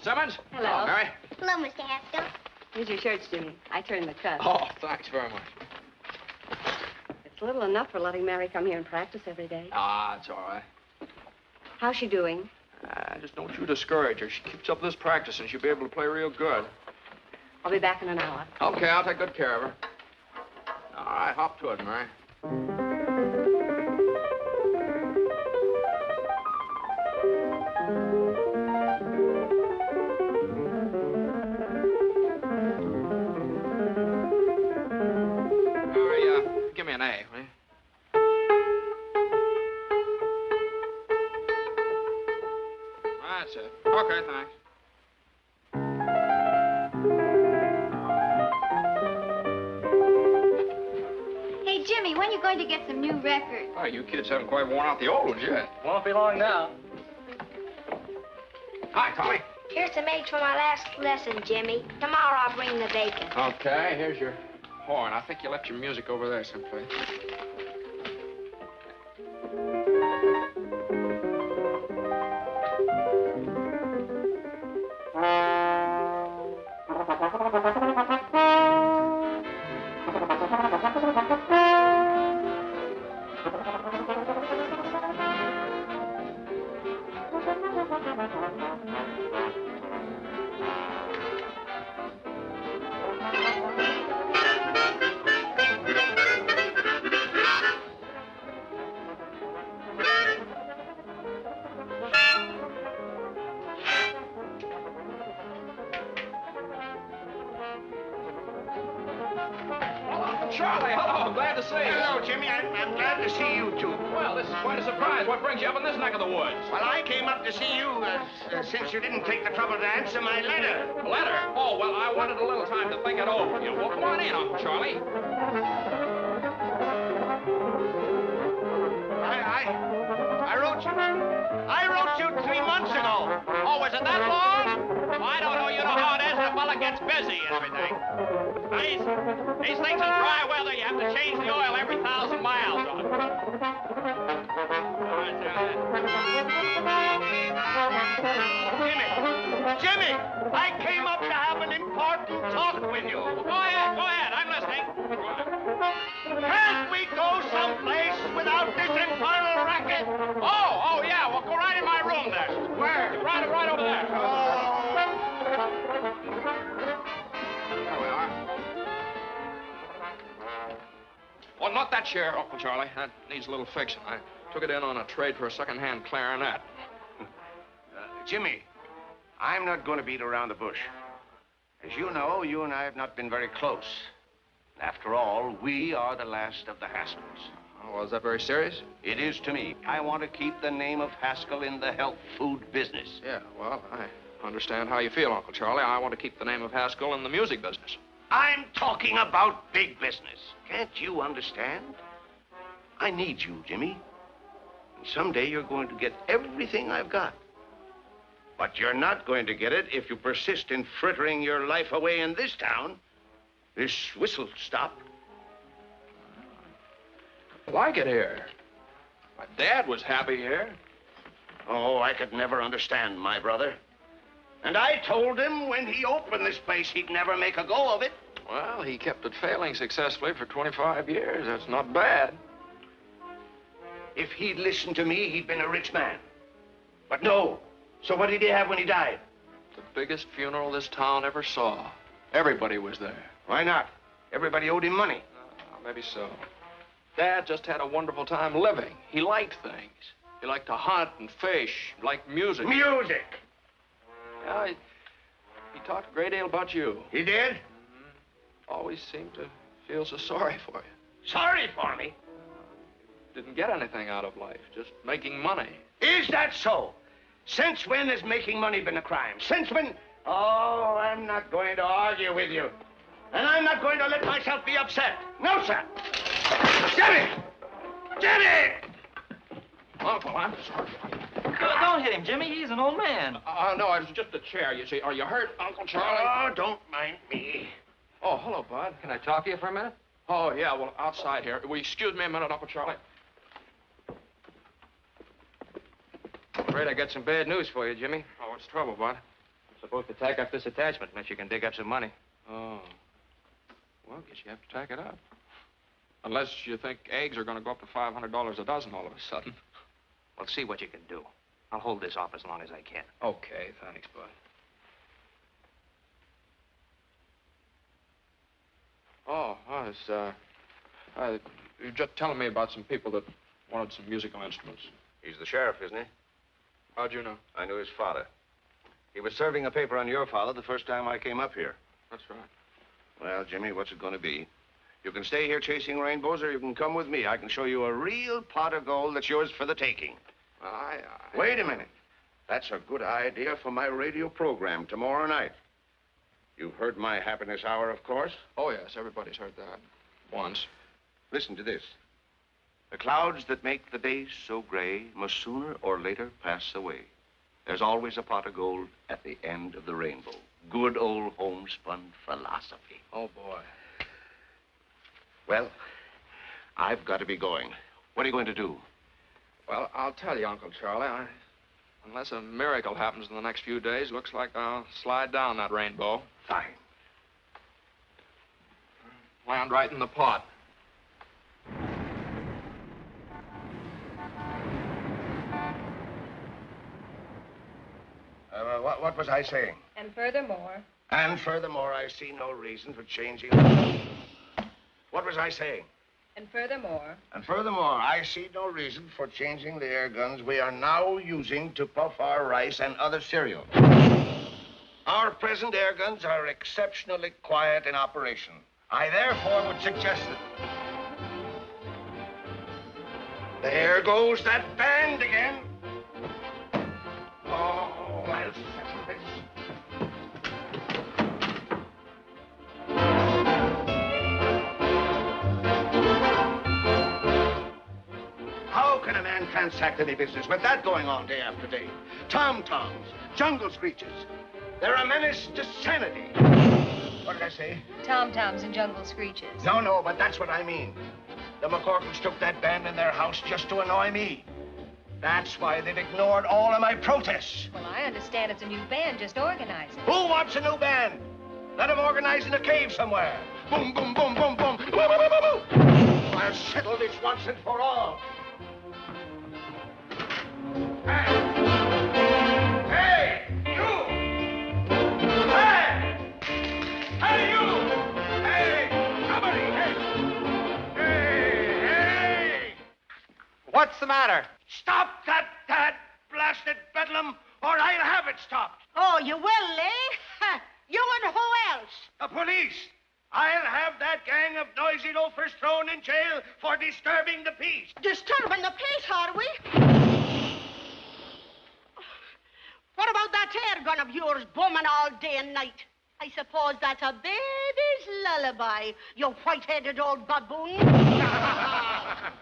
Simmons. Hello. Hello, Mary. Hello, Mr. Haskell. Here's your shirts, Jimmy. I turned the cut. Oh, thanks very much. It's little enough for letting Mary come here and practice every day. Ah, it's all right. How's she doing? Just don't you discourage her. She keeps up this practice, and she'll be able to play real good. I'll be back in an hour. Okay, I'll take good care of her. All right, hop to it, Mary. Give me an A, will you? That's it. Okay, thanks. Hey, Jimmy, when are you going to get some new records? Oh, you kids haven't quite worn out the old ones yet. Won't be long now. Hi, Tommy. Here's some eggs for my last lesson, Jimmy. Tomorrow I'll bring the bacon. Okay, here's your horn. I think you left your music over there someplace. Charlie, hello. Glad to see you. Hello, Jimmy. I'm glad to see you, too. Well, this is quite a surprise. What brings you up in this neck of the woods? Well, I came up to see you since you didn't take the trouble to answer my letter. A letter? Oh, well, I wanted a little time to think it over. Well, come on in, Uncle Charlie. I wrote you 3 months ago. Oh, was it that long? Well, I don't know. You know how it is when a fella gets busy and everything. These things in dry weather, you have to change the oil every 1,000 miles on. Jimmy, I came up to have an important talk with you. Go ahead, I'm listening. Can't we go someplace without this infernal racket? Oh, yeah, well, go right in my room there. Where? Right over there. There we are. Well, not that chair, Uncle Charlie. That needs a little fixing. I took it in on a trade for a second-hand clarinet. Jimmy, I'm not going to beat around the bush. As you know, you and I have not been very close. After all, we are the last of the Haskells. Oh, well, is that very serious? It is to me. I want to keep the name of Haskell in the health food business. Yeah, well, I understand how you feel, Uncle Charlie. I want to keep the name of Haskell in the music business. I'm talking about big business. Can't you understand? I need you, Jimmy. And someday you're going to get everything I've got. But you're not going to get it if you persist in frittering your life away in this town. This whistle stop. I like it here. My dad was happy here. Oh, I could never understand my brother. And I told him when he opened this place, he'd never make a go of it. Well, he kept it failing successfully for 25 years. That's not bad. If he'd listened to me, he'd been a rich man. But no. So what did he have when he died? The biggest funeral this town ever saw. Everybody was there. Why not? Everybody owed him money. Maybe so. Dad just had a wonderful time living. He liked things. He liked to hunt and fish, liked music. Music! Yeah, he talked a great deal about you. He did? Mm-hmm. Always seemed to feel so sorry for you. Sorry for me? Didn't get anything out of life, just making money. Is that so? Since when has making money been a crime? Since when? Oh, I'm not going to argue with you. And I'm not going to let myself be upset. No, sir. Jimmy! Jimmy! Uncle, I'm sorry. Don't hit him, Jimmy. He's an old man. No, it was just a chair, you see. Are you hurt, Uncle Charlie? Oh, don't mind me. Oh, hello, Bud. Can I talk to you for a minute? Oh, yeah, well, outside here. Will you excuse me a minute, Uncle Charlie? I'm afraid I got some bad news for you, Jimmy. Oh, what's the trouble, Bud? Supposed to tack up this attachment unless you can dig up some money. Oh. Well, I guess you have to tack it up. Unless you think eggs are going to go up to $500 a dozen all of a sudden. Well, see what you can do. I'll hold this off as long as I can. Okay, thanks, bud. Oh, you're just telling me about some people that wanted some musical instruments. He's the sheriff, isn't he? How'd you know? I knew his father. He was serving a paper on your father the first time I came up here. That's right. Well, Jimmy, what's it going to be? You can stay here chasing rainbows, or you can come with me. I can show you a real pot of gold that's yours for the taking. Well, Wait a minute. That's a good idea for my radio program tomorrow night. You've heard my happiness hour, of course. Oh, yes, everybody's heard that. Once. Listen to this. The clouds that make the days so gray must sooner or later pass away. There's always a pot of gold at the end of the rainbow. Good old homespun philosophy. Oh, boy. Well, I've got to be going. What are you going to do? Well, I'll tell you, Uncle Charlie, unless a miracle happens in the next few days, looks like I'll slide down that rainbow. Fine. Land right in the pot. What was I saying? And furthermore. And furthermore, I see no reason for changing... What was I saying? And furthermore. And furthermore, I see no reason for changing the air guns we are now using to puff our rice and other cereal. Our present air guns are exceptionally quiet in operation. I therefore would suggest that... There goes that band again. Oh, I'll settle this. How can a man transact any business with that going on day after day? Tom-toms, jungle screeches. They're a menace to sanity. What did I say? Tom-toms and jungle screeches. No, but that's what I mean. The McCorkles took that band in their house just to annoy me. That's why they've ignored all of my protests. Well, I understand it's a new band just organizing. Who wants a new band? Let them organize in a cave somewhere. Boom, boom, boom, boom, boom. Boo, boo, boo, boo, boo. I'll settle this once and for all. Hey, you! Hey! Hey, you! Hey, somebody! Hey! What's the matter? Stop that blasted bedlam, or I'll have it stopped. Oh, you will, eh? You and who else? The police. I'll have that gang of noisy loafers thrown in jail for disturbing the peace. Disturbing the peace, are we? What about that air gun of yours booming all day and night? I suppose that's a baby's lullaby, you white-headed old baboon.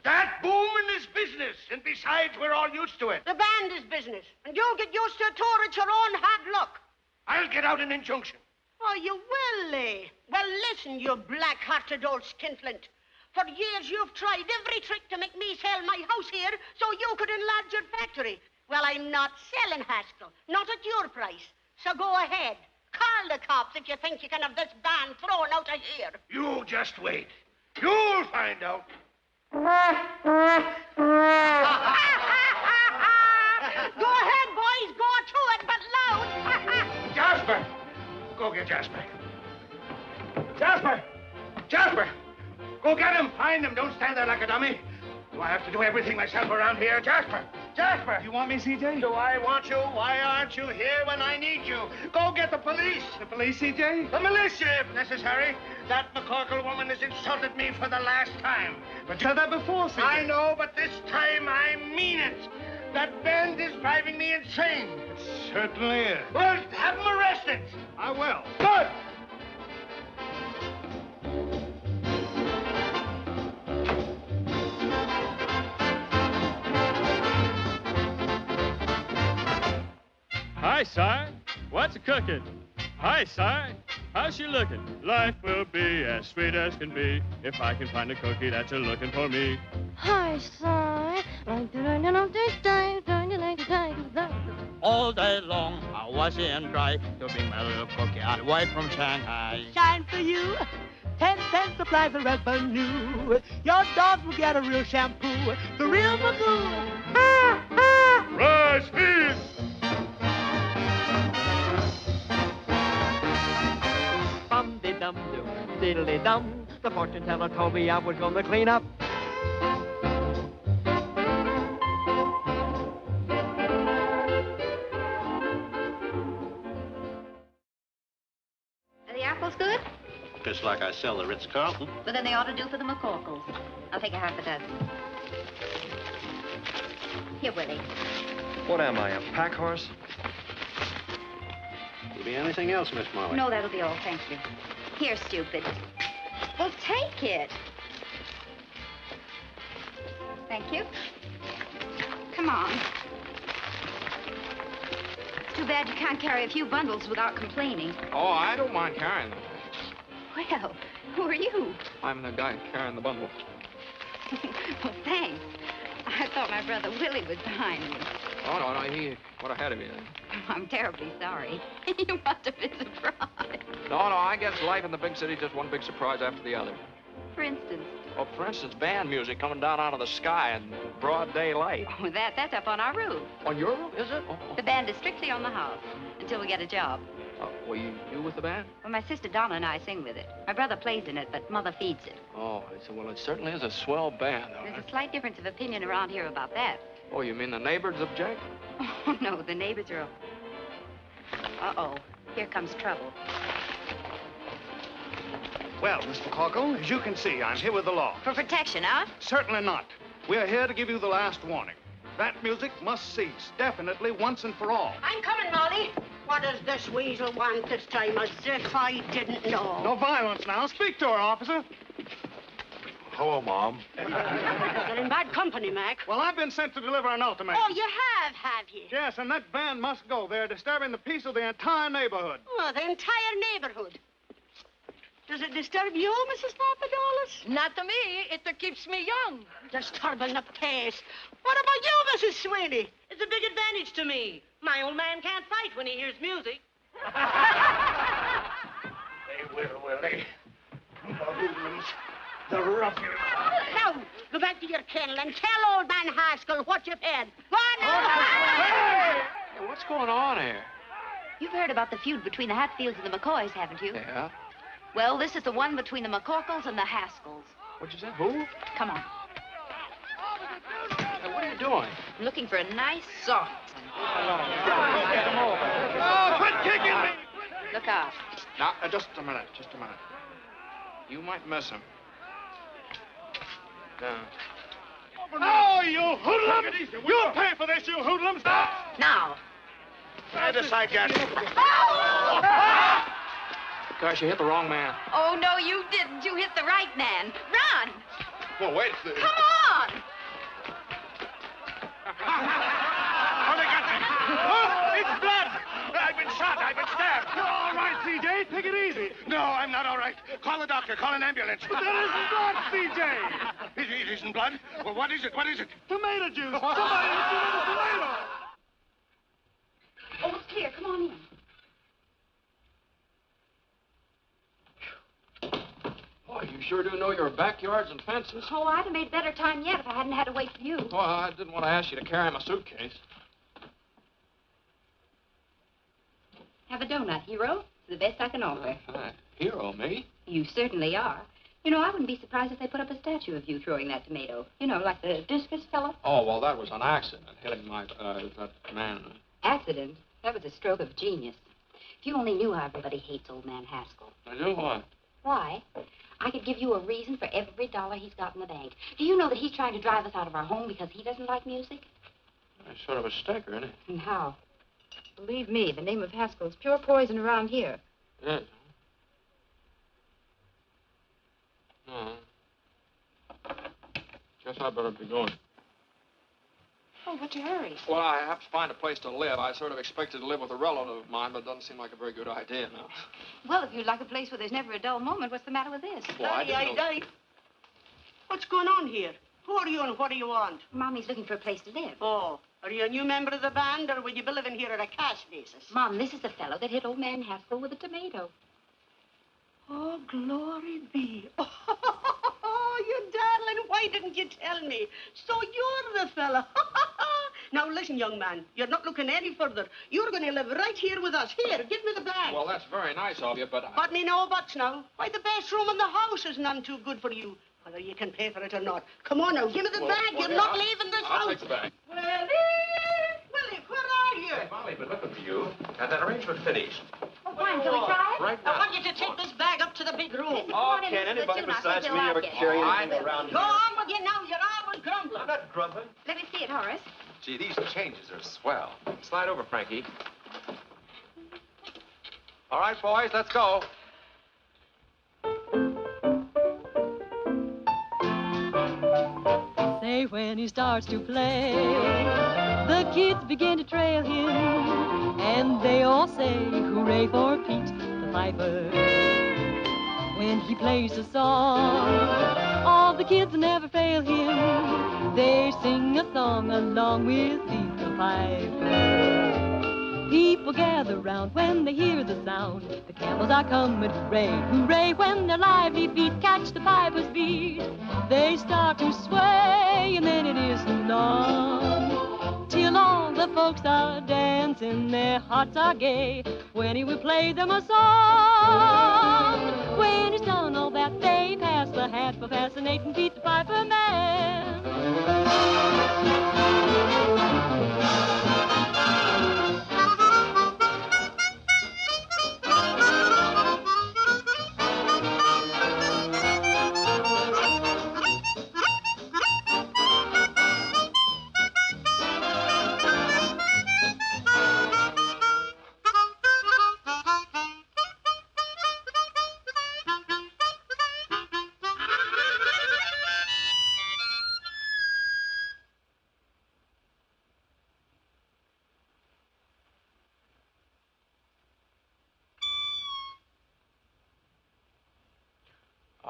That booming is business, and besides, we're all used to it. The band is business, and you get used to it too, it's your own hard luck. I'll get out an injunction. Oh, you will, eh? Well, listen, you black-hearted old skinflint. For years you've tried every trick to make me sell my house here so you could enlarge your factory. Well, I'm not selling, Haskell. Not at your price. So go ahead. Call the cops if you think you can have this band thrown out of here. You just wait. You'll find out. Go ahead, boys. Go to it, but loud. Jasper! Go get Jasper. Jasper! Jasper! Go get him. Find him. Don't stand there like a dummy. Do I have to do everything myself around here? Jasper! Jasper! You want me, C.J.? Do I want you? Why aren't you here when I need you? Go get the police. The police, C.J.? The militia, if necessary. That McCorkle woman has insulted me for the last time. But you said that before, C.J. I know, but this time I mean it. That band is driving me insane. It certainly is. Well, have them arrested. I will. Good. Hi, Si. What's cooking? Hi, Si. How's she looking? Life will be as sweet as can be if I can find a cookie that's a-looking for me. Hi, Si. All day long, I wash and dry. To be my little coquette, wife from Shanghai. Shine for you. 10 cents supplies the revenue. Your dogs will get a real shampoo. The real Magoo. Rise, feed! Bum-de-dum-dum, diddly-dum. The fortune teller told me I was gonna clean up. Are the apples good? Just like I sell the Ritz-Carlton. Well, then they ought to do for the McCorkles. I'll take a half a dozen. Here, Willie. What am I, a pack horse? Will be anything else, Miss Molly? No, that'll be all, thank you. Here, stupid. Well, take it. Thank you. Come on. It's too bad you can't carry a few bundles without complaining. Oh, I don't mind carrying them. Well, who are you? I'm the guy carrying the bundle. Well, thanks. I thought my brother Willie was behind me. Oh, no, he would have had of you. I'm terribly sorry. You must have been surprised. No, I guess life in the big city is just one big surprise after the other. For instance? Well, for instance, band music coming down out of the sky in broad daylight. Oh, that's up on our roof. On your roof, is it? Oh. The band is strictly on the house until we get a job. Well, you with the band? Well, my sister Donna and I sing with it. My brother plays in it, but Mother feeds it. Oh, I said, well, it certainly is a swell band, though. There's a slight difference of opinion around here about that. Oh, you mean the neighbors object? Oh, no, the neighbors are... Uh-oh, here comes trouble. Well, Miss McCorkle, as you can see, I'm here with the law. For protection, huh? Certainly not. We're here to give you the last warning. That music must cease, definitely, once and for all. I'm coming, Molly. What does this weasel want this time, as if I didn't know? No violence now. Speak to her, officer. Hello, Mom. You're in bad company, Mac. Well, I've been sent to deliver an ultimatum. Oh, you have you? Yes, and that band must go. They're disturbing the peace of the entire neighborhood. Oh, the entire neighborhood. Does it disturb you, Mrs. Papadopoulos? Not to me. It keeps me young. Disturbing the pace. What about you, Mrs. Sweeney? It's a big advantage to me. My old man can't fight when he hears music. They will, Willie. The hoodlums, the ruffians. Now, go back to your kennel and tell old man Haskell what you've had. Go on now. Hey, what's going on here? You've heard about the feud between the Hatfields and the McCoys, haven't you? Yeah? Well, this is the one between the McCorkles and the Haskells. What'd you say? Who? Come on. Hey, what are you doing? I'm looking for a nice, soft one. Oh, quit kicking me! Look out. Now, just a minute, You might miss him. Oh, you hoodlums! You'll pay for this, you hoodlums! Now. I decide, Jack. Gosh, you hit the wrong man. Oh, no, you didn't. You hit the right man. Run! Well, wait. Come on! Oh, they got me! Oh, it's blood! I've been shot. I've been stabbed. You're all right, C.J. Take it easy. No, I'm not all right. Call the doctor. Call an ambulance. But that isn't blood, C.J. It isn't blood? Well, what is it? What is it? Tomato juice. Somebody hit you with a tomato. Oh, it's clear. Come on in. Boy, you sure do know your backyards and fences. Oh, I'd have made better time yet if I hadn't had to wait for you. Well, I didn't want to ask you to carry my suitcase. Have a donut, hero. It's the best I can offer. Hero, me? You certainly are. You know, I wouldn't be surprised if they put up a statue of you throwing that tomato. You know, like the discus fellow. Oh, well, that was an accident, hitting my, that man. Accident? That was a stroke of genius. If you only knew how everybody hates old man Haskell. I do what? Why? I could give you a reason for every dollar he's got in the bank. Do you know that he's trying to drive us out of our home because he doesn't like music? That's sort of a stinker, isn't it? And how? Believe me, the name of Haskell's pure poison around here. Yes. No. Guess I better be going. Oh, what's your hurry? Well, I have to find a place to live. I sort of expected to live with a relative of mine, but it doesn't seem like a very good idea now. Well, if you'd like a place where there's never a dull moment, what's the matter with this? Well, I didn't know... What's going on here? Who are you and what do you want? Mommy's looking for a place to live. Oh, Are you a new member of the band, or will you be living here on a cash basis? Mom, this is the fellow that hit old man Haskell with a tomato. Oh, glory be. Oh, you darling, why didn't you tell me? So you're the fella. Now, listen, young man, you're not looking any further. You're going to live right here with us. Here, give me the bag. Well, that's very nice of you, but... But me no buts now. Why, the best room in the house is none too good for you, whether you can pay for it or not. Come on now, give me the bag. You're not leaving this house. I'll take the bag. Willie, where are you? Hey, Molly, been looking for you. Got that arrangement finished. Oh, fine. Can we try it? Right I now. want you to take this bag up to the big room. Oh, can anybody besides me ever carry anything around Go here? on with you now. You're always grumbling. I'm not grumbling. Let me see it, Horace. Gee, these changes are swell. Slide over, Frankie. All right, boys, let's go. Say when he starts to play, the kids begin to trail him, and they all say, hooray for Pete the Piper. When he plays a song, all the kids never fail him. They sing a song along with Pete the Piper. People gather round when they hear the sound. The camels are coming, hooray, hooray. When their lively feet catch the piper's beat, they start to sway, and then it isn't long till all the folks are dancing, their hearts are gay when he will play them a song. When he's done all that, they pass the hat for fascinating Pete the Piper Man.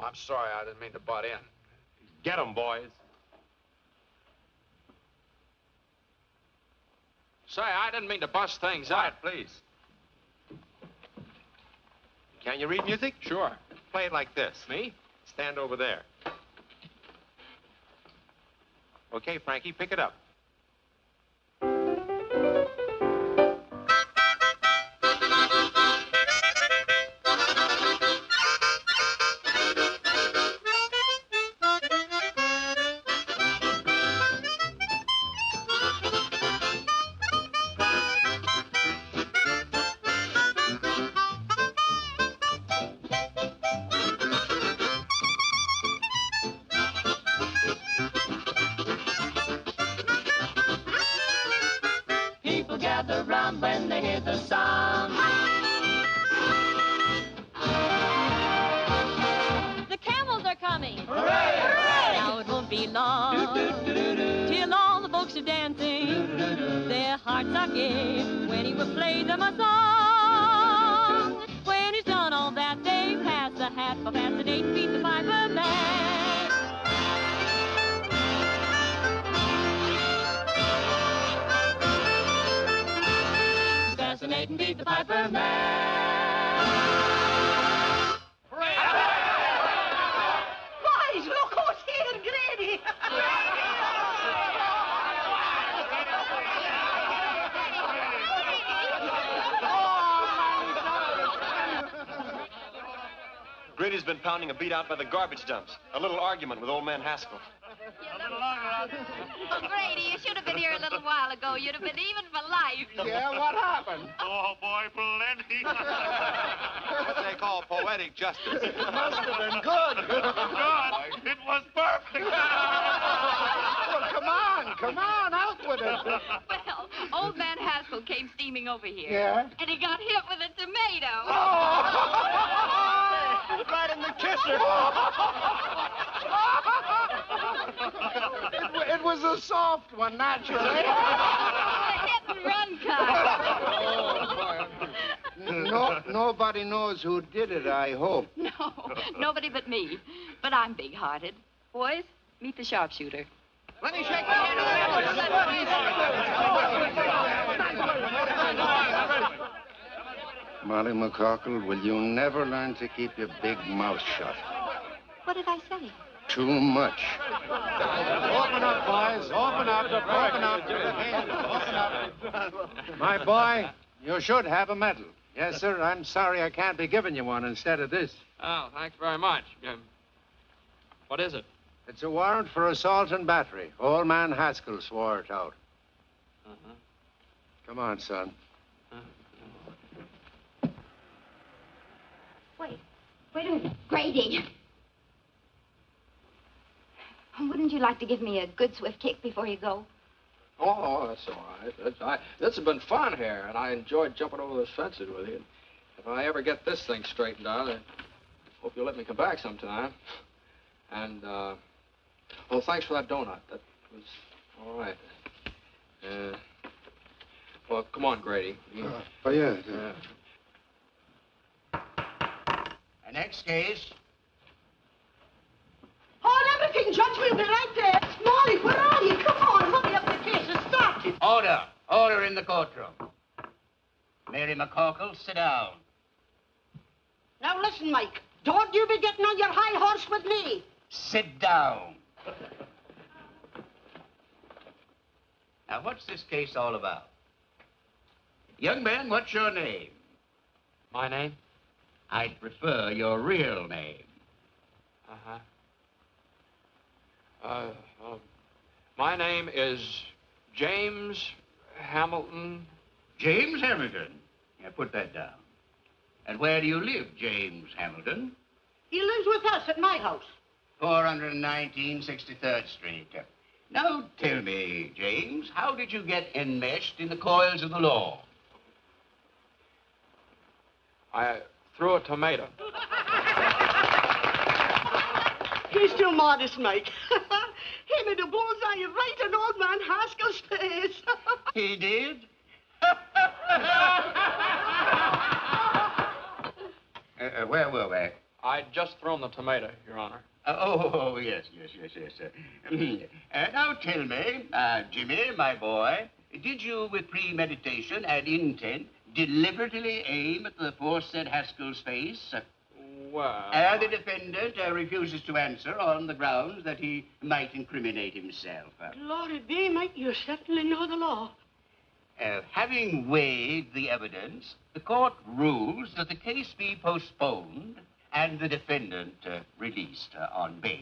Oh, I'm sorry, I didn't mean to butt in. Get 'em, boys. Say, I didn't mean to bust things up. Please. Can you read music? Sure. Play it like this. Me? Stand over there. Okay, Frankie, pick it up. Gather round when they hear the sound. The camels are coming. Hooray! Hooray! Now it won't be long till all the folks are dancing. Their hearts are gay when he will play them a song. When he's done all that, they pass the hat for fascinating Pete the Piper Man. Fascinating Pete the Piper Man. Boys, look who's here, Grady. Grady's been pounding a beat out by the garbage dumps. A little argument with old man Haskell. Oh, Grady, you should have been here a little while ago. You'd have been even for life. Yeah, what happened? Oh, boy, plenty. What they call poetic justice. It must have been good. God, it was perfect. Well, come on, out with it. Well, old man Haskell came steaming over here. Yeah? And he got hit with a tomato. Right in the kisser. It was a soft one, naturally. A hit-and-run kind. Nobody knows who did it, I hope. No, nobody but me. But I'm big-hearted. Boys, meet the sharpshooter. Let me shake the hand of Molly McCorkle, will you never learn to keep your big mouth shut? What did I say? Too much. Open up, boys. Open up. Open up. Open up. My boy, you should have a medal. Yes, sir. I'm sorry I can't be giving you one instead of this. Oh, thanks very much. What is it? It's a warrant for assault and battery. Old man Haskell swore it out. Uh-huh. Come on, son. Wait a minute. Grady. Wouldn't you like to give me a good swift kick before you go? Oh, that's all right. This has been fun here, and I enjoyed jumping over those fences with you. If I ever get this thing straightened out, I hope you'll let me come back sometime. And, well, thanks for that donut. That was all right. Well, come on, Grady. Oh, yeah. The next case. Hold everything, Judge. We'll be right there. Molly, where are you? Come on, hurry up. The case has started. Order. Order in the courtroom. Mary McCorkle, sit down. Now listen, Mike. Don't you be getting on your high horse with me. Sit down. Now, what's this case all about? Young man, what's your name? My name? I'd prefer your real name. My name is James Hamilton. James Hamilton? Yeah, put that down. And where do you live, James Hamilton? He lives with us at my house. 419 63rd Street. Now, tell me, James, how did you get enmeshed in the coils of the law? I threw a tomato. He's too modest, Mike. He made a bullseye right in old man Haskell's face. He did? Where were we? I'd just thrown the tomato, Your Honor. Yes. Now tell me, Jimmy, my boy, did you, with premeditation and intent, deliberately aim at the aforesaid Haskell's face? Well... The defendant refuses to answer on the grounds that he might incriminate himself. Glory be, Mike, you certainly know the law. Having weighed the evidence, the court rules that the case be postponed and the defendant released on bail,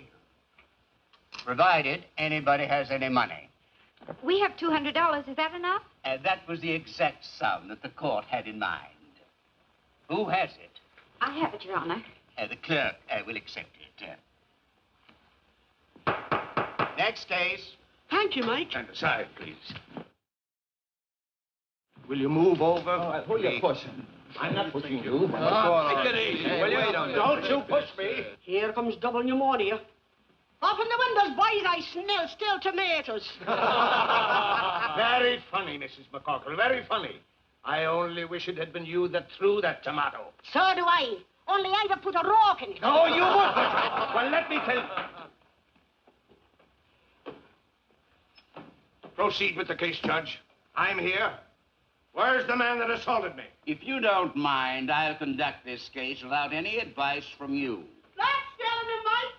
provided anybody has any money. We have $200. Is that enough? That was the exact sum that the court had in mind. Who has it? I have it, Your Honor. The clerk will accept it. Next case. Thank you, Mike. Stand aside, please. Will you move over? Who are you pushing? I'm not pushing you. Take it easy, will you? Don't you push me. Here comes double pneumonia. Open the windows, boys. I smell stale tomatoes. Very funny, Mrs. McCorkle. Very funny. I only wish it had been you that threw that tomato. So do I. Only I'd have put a rock in it. Oh, you would. Well, let me tell you. Proceed with the case, Judge. I'm here. Where's the man that assaulted me? If you don't mind, I'll conduct this case without any advice from you. That's telling him, Mike.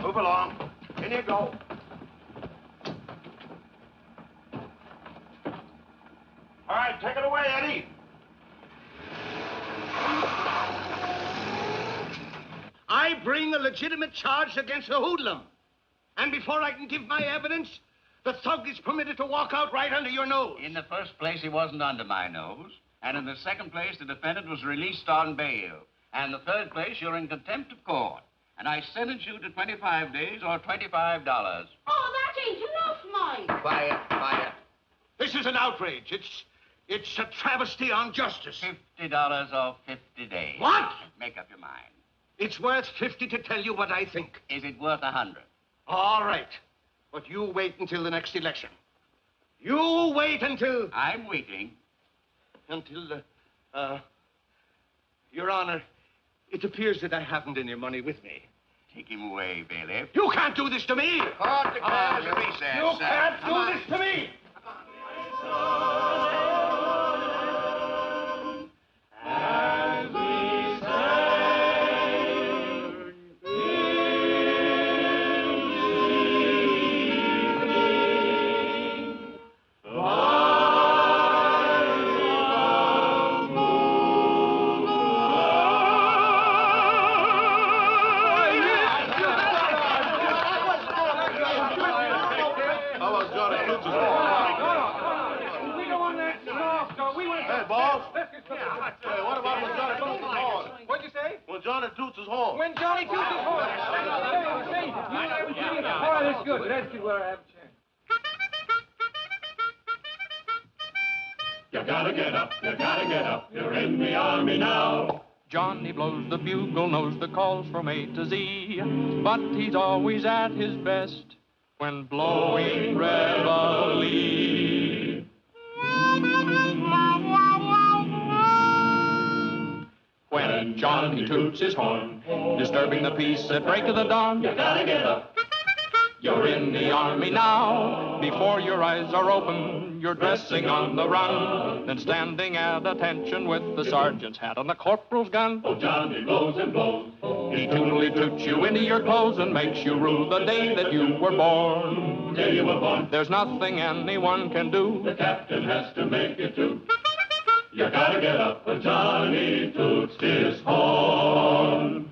Move along. In you go. All right, take it away, Eddie. I bring a legitimate charge against a hoodlum. And before I can give my evidence, the thug is permitted to walk out right under your nose. In the first place, he wasn't under my nose. And in the second place, the defendant was released on bail. And in the third place, you're in contempt of court. And I sentence you to 25 days or $25. Oh, that ain't enough, Mike. Quiet. This is an outrage. It's a travesty on justice. $50 or 50 days. What? Make up your mind. It's worth 50 to tell you what I think. Is it worth 100? All right. But you wait until the next election. You wait until... I'm waiting. Until, Your Honor, it appears that I haven't any money with me. Take him away, bailiff. You can't do this to me! Court declares a recess. You can't do this to me! As we sang Johnny Toots is home. When Johnny Toots is home. Say, you and I were sitting before this good. Let's get where I have a chance. You gotta get up, you gotta get up. You're in the army now. Johnny blows the bugle, knows the calls from A to Z, but he's always at his best when blowing reveille. When Johnny toots his horn, disturbing the peace at break of the dawn, You gotta get up. you're in the army now. Before your eyes are open, you're dressing on the run, then standing at attention with the sergeant's hat on the corporal's gun. Oh, Johnny blows and blows. He tootily toots you into your clothes and makes you rue the day that you were born. Day you were born. There's nothing anyone can do. The captain has to make it too. You gotta get up when Johnny toots his horn.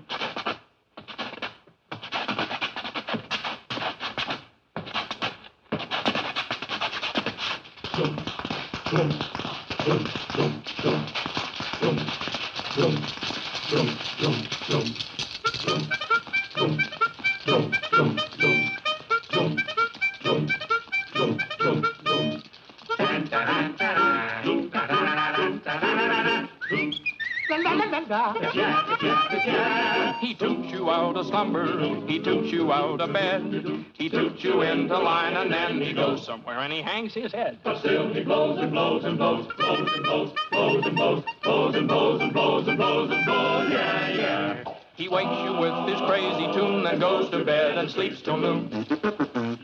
He toots you out of slumber, he toots you out of bed, he toots you into line and then he goes somewhere and he hangs his head. But still he blows and blows and blows, blows and blows, blows and blows, blows and blows and blows and blows and blows, yeah, yeah. He wakes you with his crazy tune, then goes to bed and sleeps till noon.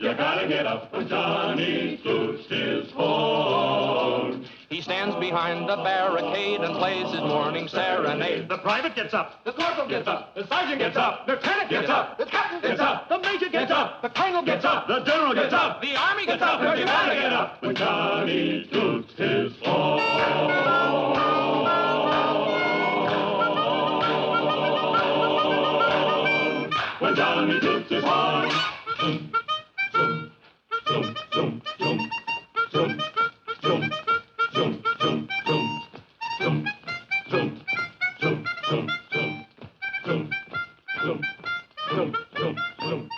You gotta get up when Johnny toots his horn. He stands behind a barricade and plays his morning serenade. The private gets up. The corporal Gets up. The sergeant Gets up. The lieutenant Gets up. The captain Gets up. The major Gets up. The colonel Gets up. The general gets up. The army gets up. You gotta get up when Johnny toots his horn. When Johnny toots his horn. Zoom, zoom, zoom, zoom, zoom, zoom, zoom, zoom, zoom, zoom, zoom, zoom, zoom, zoom, zoom, zoom, zoom, zoom, zoom, zoom.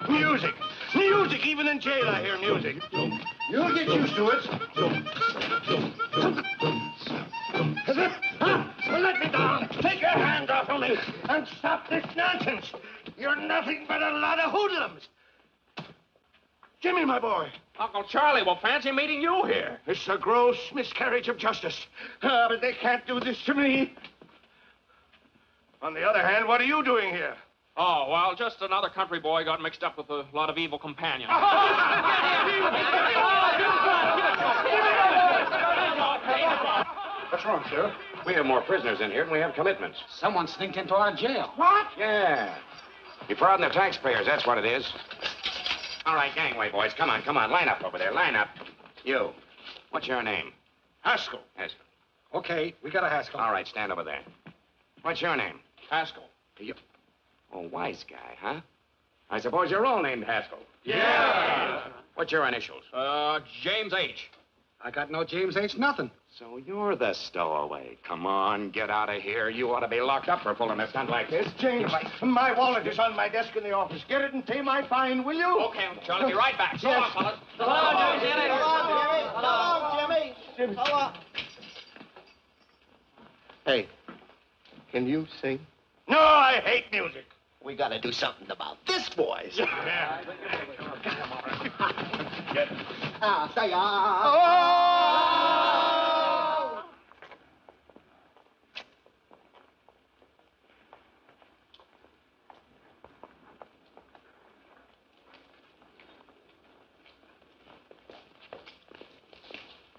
Music. Music. Even in jail I hear music. You'll get used to it. Let me down. Take your hands off of me and stop this nonsense. You're nothing but a lot of hoodlums. Jimmy, my boy. Uncle Charlie will fancy meeting you here. It's a gross miscarriage of justice. But they can't do this to me. On the other hand, what are you doing here? Oh, well, just another country boy got mixed up with a lot of evil companions. What's wrong, sir? We have more prisoners in here than we have commitments. Someone sneaked into our jail. What? Yeah. Defrauding the taxpayers, that's what it is. All right, gangway, boys. Come on, come on. Line up over there. Line up. You. What's your name? Haskell. Haskell. Okay, we got a Haskell. All right, stand over there. What's your name? Haskell. You. Oh, wise guy, huh? I suppose you're all named Haskell. Yeah. What's your initials? James H. I got no James H. nothing. So you're the stowaway. Come on, get out of here. You ought to be locked up for pulling a stunt like this. James, my wallet is on my desk in the office. Get it and pay my fine, will you? Okay, Uncle Charlie. Be right back. So Yes. long, fellas. So long, Jimmy. Jimmy. Hey, can you sing? No, I hate music. We gotta do something about this, boys. Get it. Say,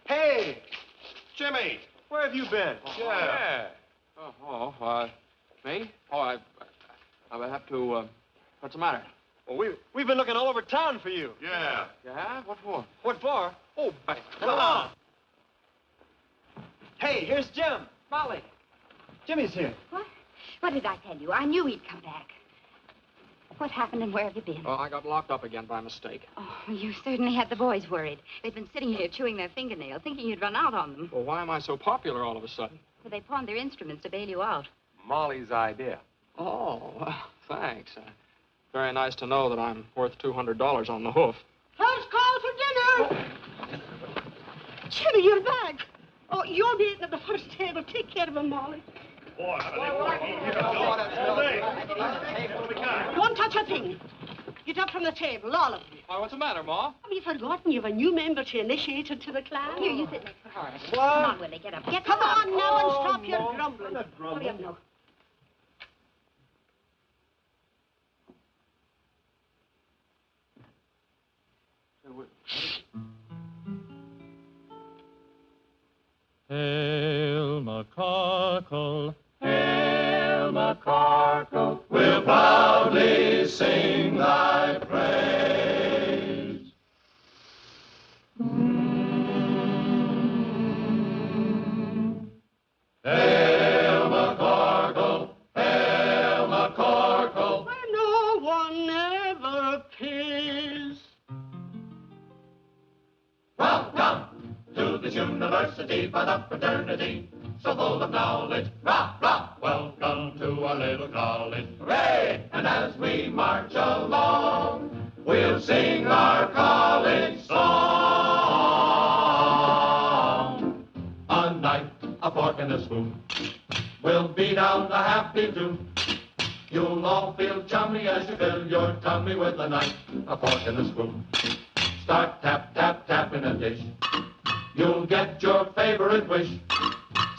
Hey, Jimmy, where have you been? Yeah. Me? Oh, I have to, what's the matter? Well, we've been looking all over town for you. Yeah. Yeah? What for? What for? Oh, come on. Hey, here's Jim. Molly. Jimmy's here. What? What did I tell you? I knew he'd come back. What happened and where have you been? Oh, I got locked up again by mistake. Oh, you certainly had the boys worried. They've been sitting here chewing their fingernails, thinking you'd run out on them. Well, why am I so popular all of a sudden? So they pawned their instruments to bail you out. Molly's idea. Oh, well, thanks. Very nice to know that I'm worth $200 on the hoof. First call for dinner. Jimmy, you're back. Oh, you'll be eating at the first table. Take care of him, Molly. Don't touch a thing. Get up from the table, all of you. Why, what's the matter, Ma? Have you forgotten you've a new member to initiate into the clan? Here, you sit next to Horace. What? Come on, Willie, get up. Come on now and stop Oh, your no, grumbling. I'm not grumbling. Hurry up now. Hail McCorkle, Hail McCorkle, we'll proudly sing thy praise. Hail McCorkle, Hail McCorkle, Where no one ever pays. Welcome to this university for the fraternity, so full of knowledge. Rah, rah, welcome to our little college. Hooray! And as we march along, we'll sing our college song. A knife, a fork, and a spoon. We'll beat out a happy tune. You'll all feel chummy as you fill your tummy with a knife, a fork, and a spoon. Start tap, tap, tap in a dish. You'll get your favorite wish.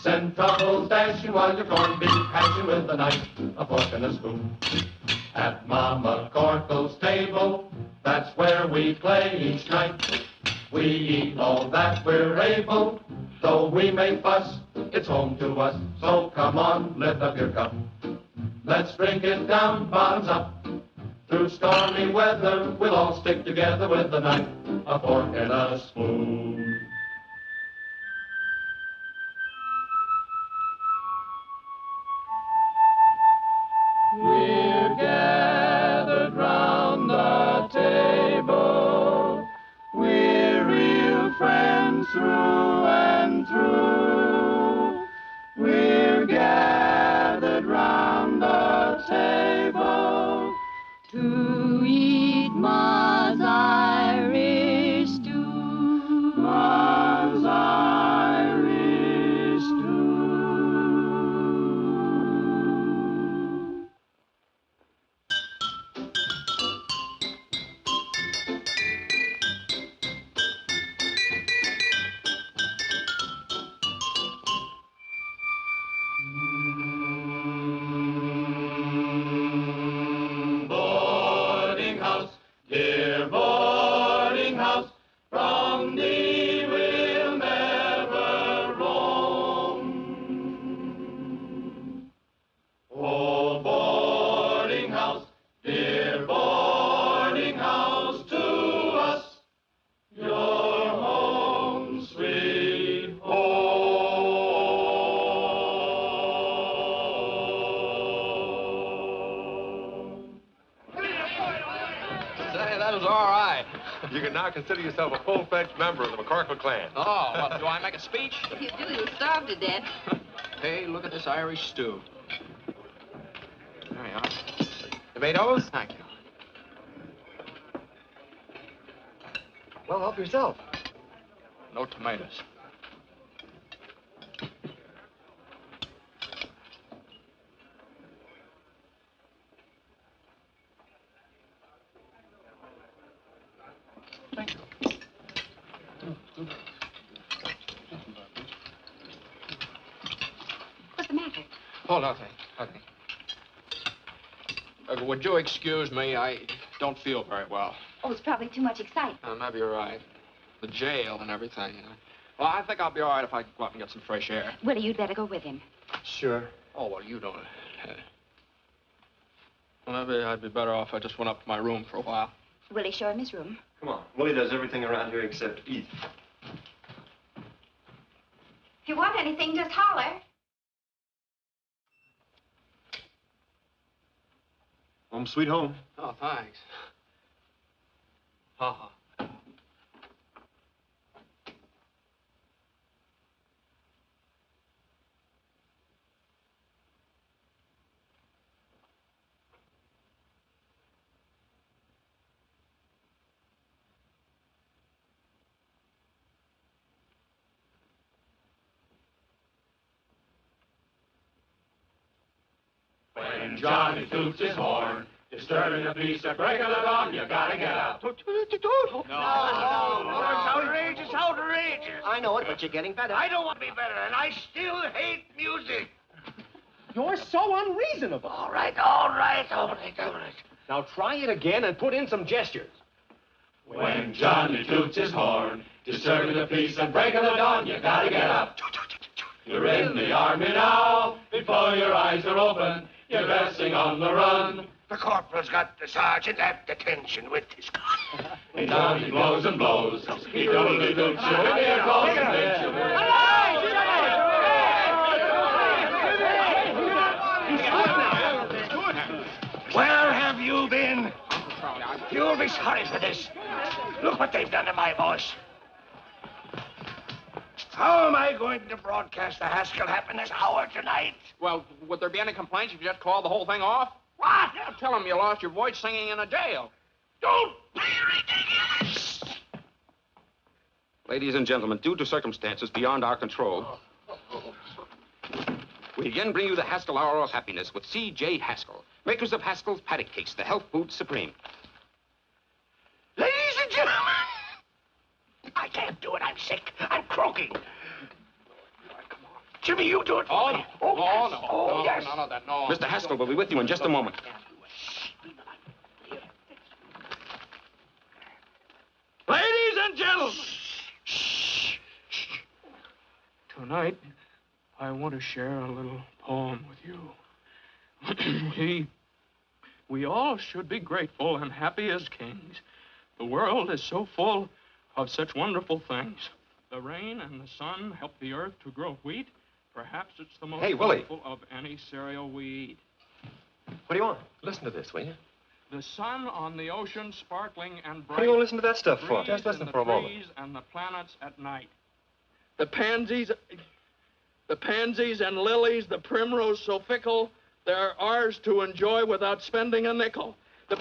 Send troubles dashing while your corned beef hashing with a knife, a fork, and a spoon. At Mama Corkle's table, that's where we play each night. We eat all that we're able, though we may fuss, it's home to us. So come on, lift up your cup. Let's drink it down, bottoms up. Through stormy weather, we'll all stick together with a knife, a fork, and a spoon. We're gathered round the table. We're real friends through and through. We're gathered round the table to eat Ma's Irish stew. Ma's Irish stew. Boarding house, dear boarding house, from thee we'll never roam. Oh, boarding house, dear boarding house, to us your home, sweet home. Say, that was all right. You can now consider yourself a full-fledged member of the McCorkle clan. Oh, well, do I make a speech? If you do, you'll starve to death. Hey, look at this Irish stew. There you are. Tomatoes? Thank you. Well, help yourself. No tomatoes. Thank you. Oh, nothing. Would you excuse me? I don't feel very well. Oh, it's probably too much excitement. Maybe you're right. The jail and everything, you know. Well, I think I'll be all right if I go out and get some fresh air. Willie, you'd better go with him. Sure. Oh, well, you don't. Well, maybe I'd be better off if I just went up to my room for a while. Willie, show him his room. Come on. Willie does everything around here except eat. If you want anything, just holler. Home sweet home. Oh, thanks. Ha-ha. When Johnny toots his horn, disturbing a piece of breaking the dawn, you gotta get up. No, it's outrageous, outrageous. I know it, but you're getting better. I don't want to be better, and I still hate music. You're so unreasonable. All right. Now try it again and put in some gestures. When Johnny toots his horn, disturbing the peace and breaking the dawn, you gotta get up. You're in the army now, before your eyes are open, you're dressing on the run. The corporal's got the sergeant at detention with his gun. And down he blows and blows, he doodly-doots you in the clothes and makes you Where have you been? You'll be sorry for this. Look what they've done to my voice. How am I going to broadcast the Haskell Happiness Hour tonight? Well, would there be any complaints if you just called the whole thing off? What? Yeah, tell them you lost your voice singing in a jail. Don't be ridiculous. Ladies and gentlemen, due to circumstances beyond our control, we again bring you the Haskell Hour of Happiness with C.J. Haskell, makers of Haskell's Paddock Cakes, the health food supreme. Ladies and gentlemen, I can't do it. I'm sick. I'm croaking. Jimmy, you do it for me. Yes. None of that, no. Mr. Haskell will be with you in just a moment. Ladies and gentlemen, tonight, I want to share a little poem with you. We all should be grateful and happy as kings. The world is so full of such wonderful things. The rain and the sun help the earth to grow wheat. Perhaps it's the most Hey, Willie. wonderful of any cereal we eat. What do you want? Listen to this, will you? The sun on the ocean sparkling and bright. What do you want to listen to that stuff for? Trees Just listen and for a the moment. trees and the planets at night. The pansies and lilies, the primrose so fickle, they're ours to enjoy without spending a nickel. The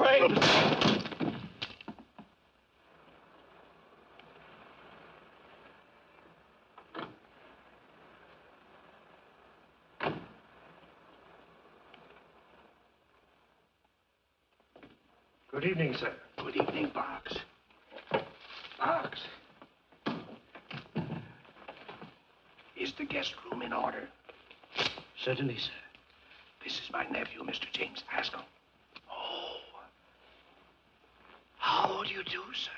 Good evening, sir. Good evening, Parks. Parks. Is the guest room in order? Certainly, sir. This is my nephew, Mr. James Haskell. Oh. How do you do, sir?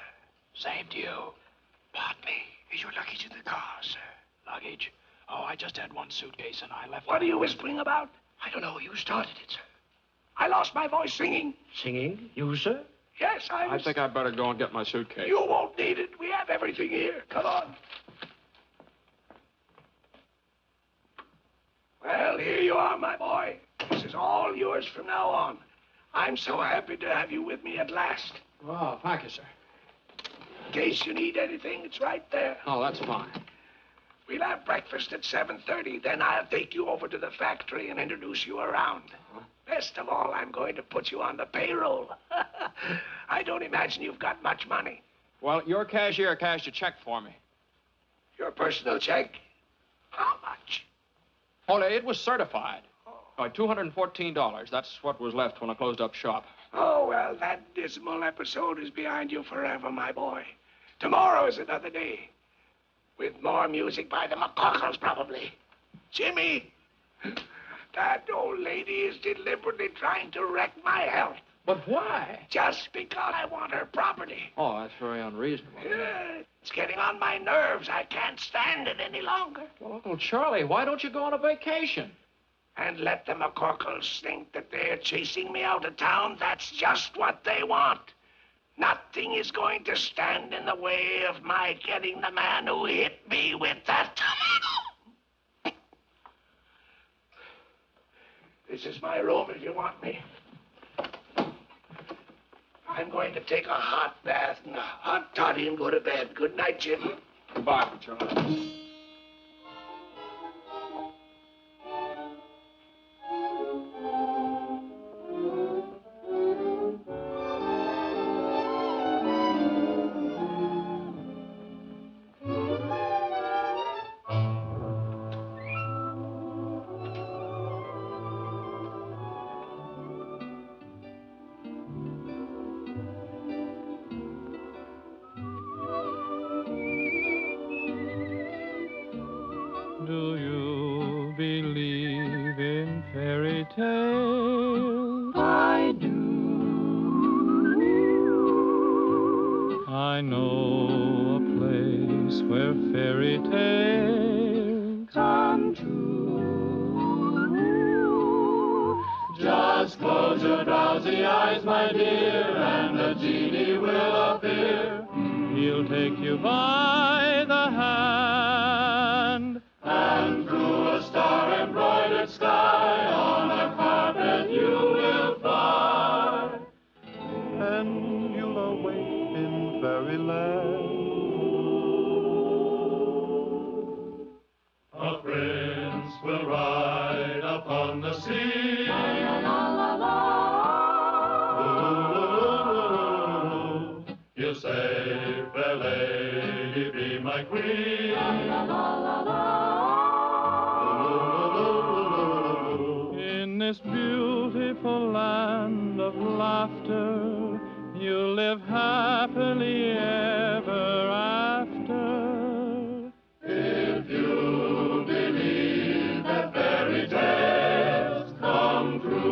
Same to you. Pardon me. Is your luggage in the car, sir? Luggage? Oh, I just had one suitcase and I left. What are you whispering about? I don't know. You started it, sir. I lost my voice singing. Singing? You, sir? Yes, I think I'd better go and get my suitcase. You won't need it. We have everything here. Come on. Well, here you are, my boy. This is all yours from now on. I'm so happy to have you with me at last. Oh, thank you, sir. In case you need anything, it's right there. Oh, that's fine. We'll have breakfast at 7:30. Then I'll take you over to the factory and introduce you around. Best of all, I'm going to put you on the payroll. I don't imagine you've got much money. Well, your cashier cashed a check for me. Your personal check? How much? Oh, it was certified. $214. That's what was left when I closed up shop. Oh, well, that dismal episode is behind you forever, my boy. Tomorrow is another day. With more music by the McCorkles, probably. Jimmy, That old lady is deliberately trying to wreck my health. But why? Just because I want her property. Oh, that's very unreasonable. Yeah, it's getting on my nerves. I can't stand it any longer. Well, Uncle Charlie, why don't you go on a vacation? And let the McCorkles think that they're chasing me out of town. That's just what they want. Nothing is going to stand in the way of my getting the man who hit me with that tomato. This is my room if you want me. I'm going to take a hot bath and a hot toddy and go to bed. Good night, Jim. Goodbye, Charlie. Do you believe in fairy tales? I do. I know a place where fairy tales come true. Just close your drowsy eyes, my dear, and a genie will appear. He'll take you by the hand, and through a star-embroidered sky on a carpet you will fly. and you'll awake in fairyland. A prince will ride upon the sea. La la la la. He'll say, fair lady, be my queen. La la la la. In this beautiful land of laughter, you'll live happily ever after. If you believe that fairy tales come true.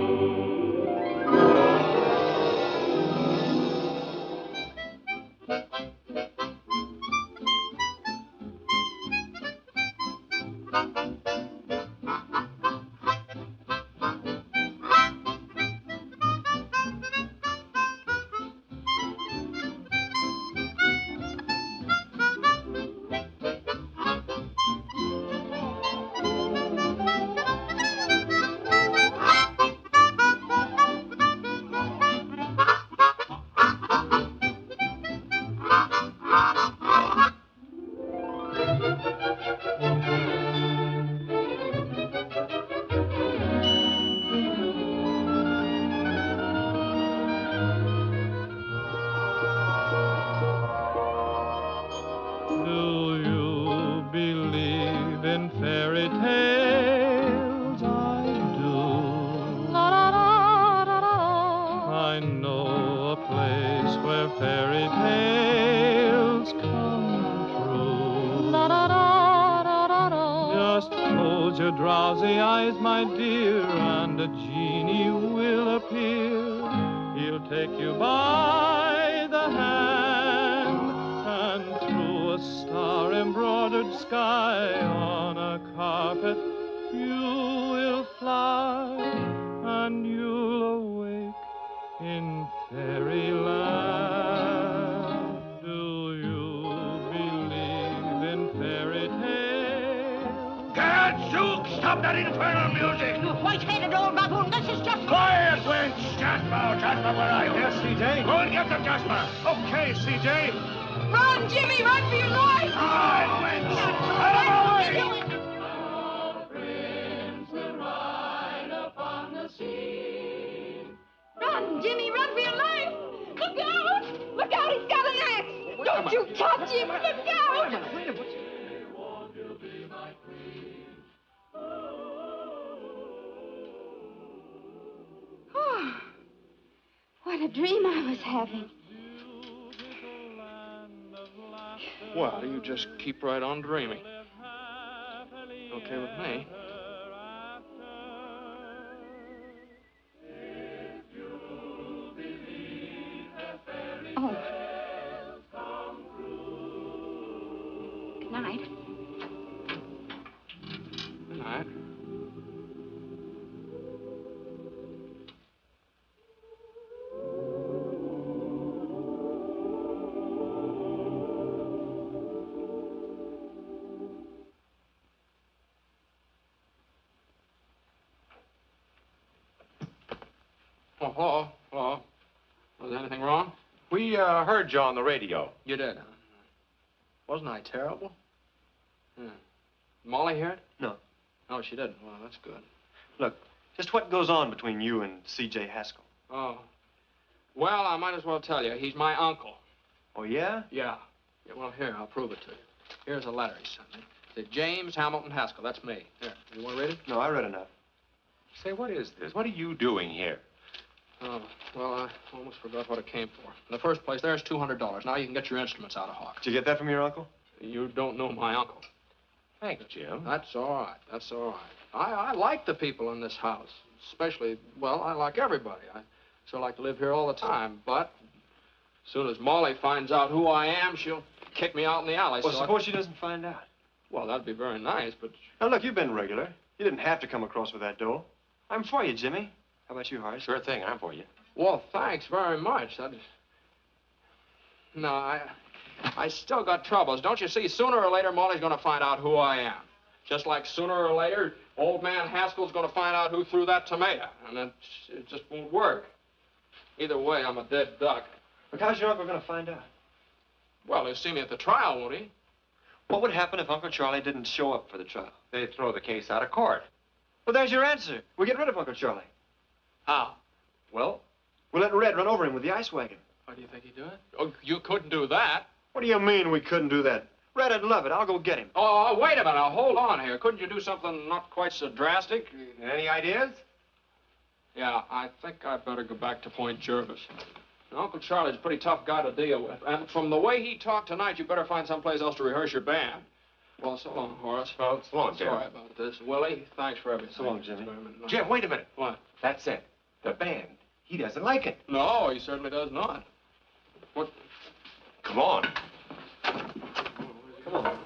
Do you believe in fairy tales? I do. La la la la la. I know a place where fairy tales come true. La la la la la la. Just close your drowsy eyes, my dear, and a genie will appear. He'll take you by the hand, and through a star-embroidered sky on a carpet you will fly, and you'll awake in fairyland. Do you believe in fairy tales? Gadzooks, stop that infernal music! You white-headed old baboon, this is just... Quiet, wench! Jasper, Jasper, where are you? Yes, C.J.? Go and get them, Jasper! Okay, C.J. Run, Jimmy, run for your life! Quiet, wench! Out of my way! Run, Jimmy, run for your life! Look out! Look out, he's got an axe! Don't you touch him! Look out! Oh, what a dream I was having. Well, you just keep right on dreaming. Okay with me. Oh. Good night. Good night. Oh, hello. Hello. Was there anything wrong? We heard you on the radio. You did, huh? Wasn't I terrible? Yeah. Molly hear it? No. Oh, she didn't. Well, that's good. Look, just what goes on between you and C.J. Haskell? Oh. Well, I might as well tell you. He's my uncle. Oh, yeah? Yeah. Yeah, well, here, I'll prove it to you. Here's a letter he sent me. It's James Hamilton Haskell. That's me. Here, you want to read it? No, I read enough. Say, what is this? What are you doing here? Oh, well, I almost forgot what it came for. In the first place, there's $200. Now you can get your instruments out of Hawk. Did you get that from your uncle? You don't know my uncle. Thanks, Jim. That's all right. That's all right. I like the people in this house. Especially, well, I like everybody. I still like to live here all the time. But as soon as Molly finds out who I am, she'll kick me out in the alley. Well, so suppose she doesn't find out. Well, that'd be very nice, but... Now, look, you've been regular. You didn't have to come across with that dough. I'm for you, Jimmy. How about you, Horace? Sure thing, I'm for you. Well, thanks very much. No, I still got troubles. Don't you see, sooner or later, Molly's going to find out who I am. Just like sooner or later, old man Haskell's going to find out who threw that tomato. And it just won't work. Either way, I'm a dead duck. Look, how's your uncle going to find out? Well, he'll see me at the trial, won't he? What would happen if Uncle Charlie didn't show up for the trial? They'd throw the case out of court. Well, there's your answer. We'll get rid of Uncle Charlie. How? Well, we'll let Red run over him with the ice wagon. Why do you think he'd do it? Oh, you couldn't do that. What do you mean we couldn't do that? Red, I'd love it. I'll go get him. Oh, wait a minute. Now, hold on here. Couldn't you do something not quite so drastic? Any ideas? Yeah, I think I'd better go back to Point Jervis. Now, Uncle Charlie's a pretty tough guy to deal with. And from the way he talked tonight, you better find someplace else to rehearse your band. Well, so long, Horace. Well, so long, Jim. Sorry about this. Willie, thanks for everything. So long, Jimmy. Jim, wait a minute. What? That's it. The band. He doesn't like it. No, he certainly does not. What? Come on. Come on.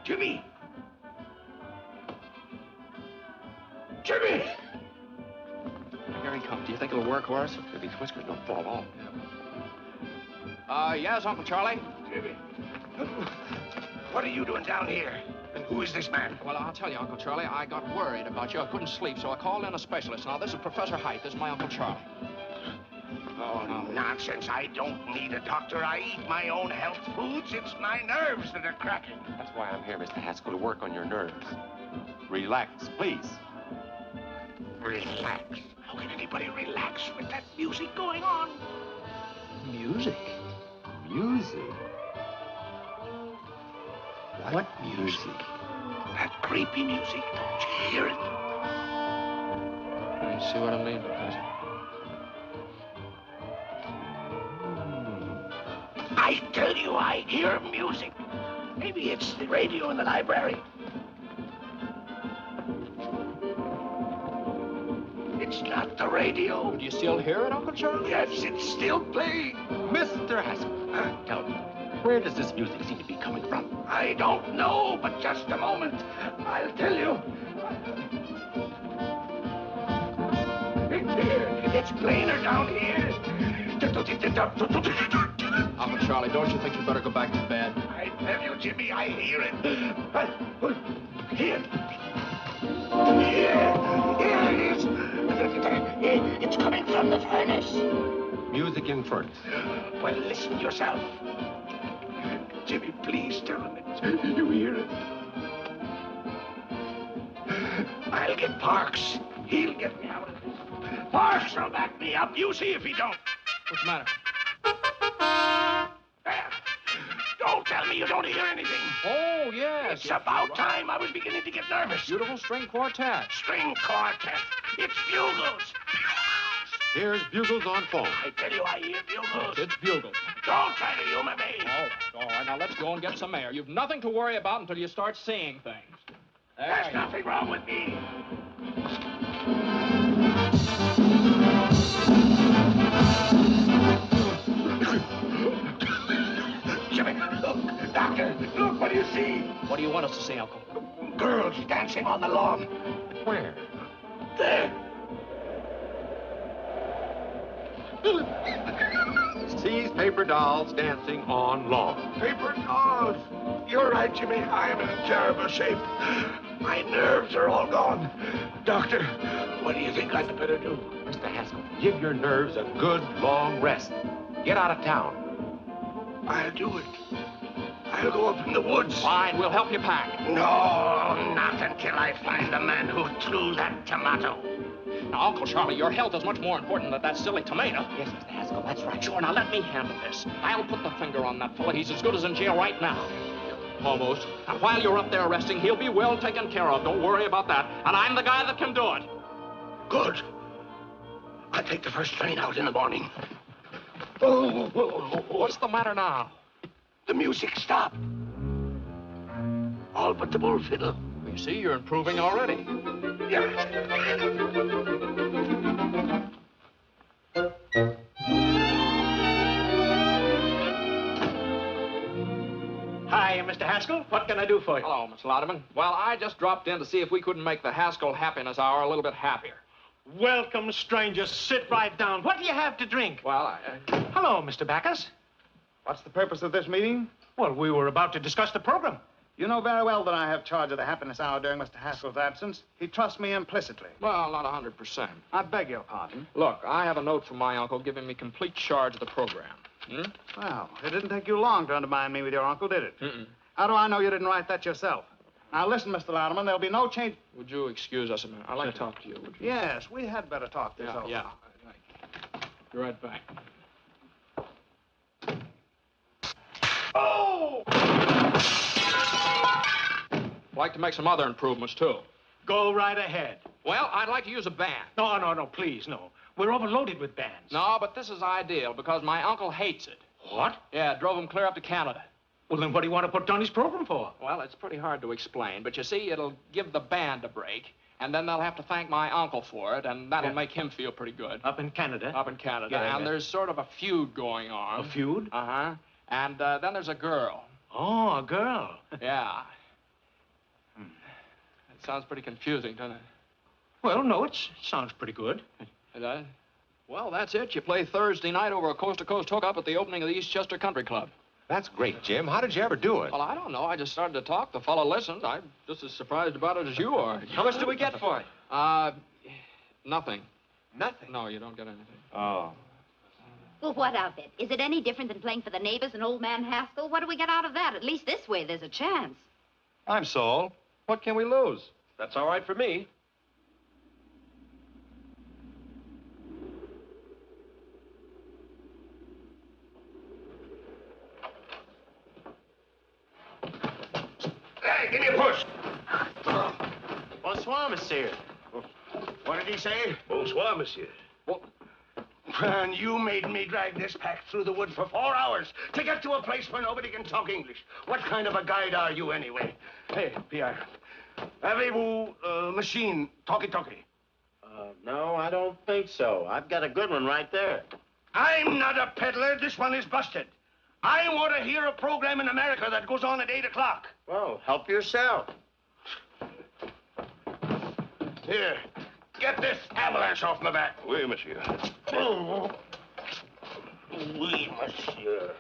Jimmy! Jimmy! Here he comes. Do you think it'll work, Horace? If these whiskers don't fall off. Yes, Uncle Charlie? Jimmy. What are you doing down here? And who is this man? Well, I'll tell you, Uncle Charlie, I got worried about you. I couldn't sleep, so I called in a specialist. Now, this is Professor Height. This is my Uncle Charlie. Oh, no. Nonsense. I don't need a doctor. I eat my own health foods. It's my nerves that are cracking. That's why I'm here, Mr. Haskell, to work on your nerves. Relax, please. Relax? How can anybody relax with that music going on? Music? Music? What music? That creepy music. Don't you hear it? You see what I mean, Professor? I tell you, I hear music. Maybe it's the radio in the library. It's not the radio. Do you still hear it, Uncle Charlie? Yes, it's still playing. Mr. Haskell, tell me, where does this music seem to be coming from? I don't know, but just a moment. I'll tell you. It's here. It's plainer down here. Uncle Charlie, don't you think you better go back to bed? I tell you, Jimmy, I hear it. Here. Here it is. It's coming from the furnace. Music in furnace. Well, listen yourself. Jimmy, please tell him it. You hear it? I'll get Parks. He'll get me out of this. Parks will back me up. You see if he don't. What's the matter? There. Don't tell me you don't hear anything. Oh, yes. It's about time. I was beginning to get nervous. Beautiful string quartet. String quartet. It's bugles. Here's bugles on phone. I tell you, I hear bugles. It's bugles. Don't try to humor me. All right, now let's go and get some air. You've nothing to worry about until you start seeing things. There's nothing wrong with me. Jimmy, look, Doctor, look, what do you see? What do you want us to see, Uncle? Girls dancing on the lawn. Where? There. Sees paper dolls dancing on lawn. Paper dolls. You're right, Jimmy. I am in terrible shape. My nerves are all gone. Doctor, what do you think I'd better do? Mr. Haskell, give your nerves a good long rest. Get out of town. I'll do it. I'll go up in the woods. Fine, we'll help you pack. No, not until I find the man who threw that tomato. Now, Uncle Charlie, your health is much more important than that silly tomato. Yes, Mr. Haskell, that's right. Sure, now let me handle this. I'll put the finger on that fella. He's as good as in jail right now. Almost. And while you're up there resting, he'll be well taken care of. Don't worry about that. And I'm the guy that can do it. Good. I'll take the first train out in the morning. Oh, what's the matter now? The music stopped. All but the bull fiddle. You see, you're improving already. Yes. Hi, Mr. Haskell. What can I do for you? Hello, Miss Lauderman. Well, I just dropped in to see if we couldn't make the Haskell Happiness Hour a little bit happier. Welcome, stranger. Sit right down. What do you have to drink? Well, Hello, Mr. Backus. What's the purpose of this meeting? Well, we were about to discuss the program. You know very well that I have charge of the happiness hour during Mr. Haskell's absence. He trusts me implicitly. Well, not 100%. I beg your pardon. Look, I have a note from my uncle giving me complete charge of the program. Well, it didn't take you long to undermine me with your uncle, did it? Mm-mm. How do I know you didn't write that yourself? Now, listen, Mr. Louderman, there'll be no change... Would you excuse us a minute? I'd like to talk to you, would you? Yes, we had better talk this over. Yeah. Be right back. Oh! I'd like to make some other improvements, too. Go right ahead. Well, I'd like to use a band. No, please, no. We're overloaded with bands. No, but this is ideal because my uncle hates it. What? Yeah, drove him clear up to Canada. Well, then what do you want to put on his program for? Well, it's pretty hard to explain, but you see, it'll give the band a break, and then they'll have to thank my uncle for it, and that'll make him feel pretty good. Up in Canada? Up in Canada. Yeah, and there's sort of a feud going on. A feud? Uh-huh. And then there's a girl. Oh, a girl. Yeah. It sounds pretty confusing, doesn't it? Well, no, it sounds pretty good. Well, that's it. You play Thursday night over a coast-to-coast hookup at the opening of the Eastchester Country Club. That's great, Jim. How did you ever do it? Well, I don't know. I just started to talk. The fellow listened. I'm just as surprised about it as you are. How much do we get for it? Nothing. Nothing? No, you don't get anything. Oh. Well, what of it? Is it any different than playing for the neighbors and old man Haskell? What do we get out of that? At least this way there's a chance. I'm Saul. What can we lose? That's all right for me. Hey, give me a push. Bonsoir, monsieur. What did he say? Bonsoir, monsieur. And you made me drag this pack through the woods for 4 hours to get to a place where nobody can talk English. What kind of a guide are you, anyway? Hey, Pierre, avez-vous machine talkie-talkie? No, I don't think so. I've got a good one right there. I'm not a peddler. This one is busted. I want to hear a program in America that goes on at 8 o'clock. Well, help yourself. Here, get this avalanche off my back. Oui, monsieur. Oh. Oui, monsieur.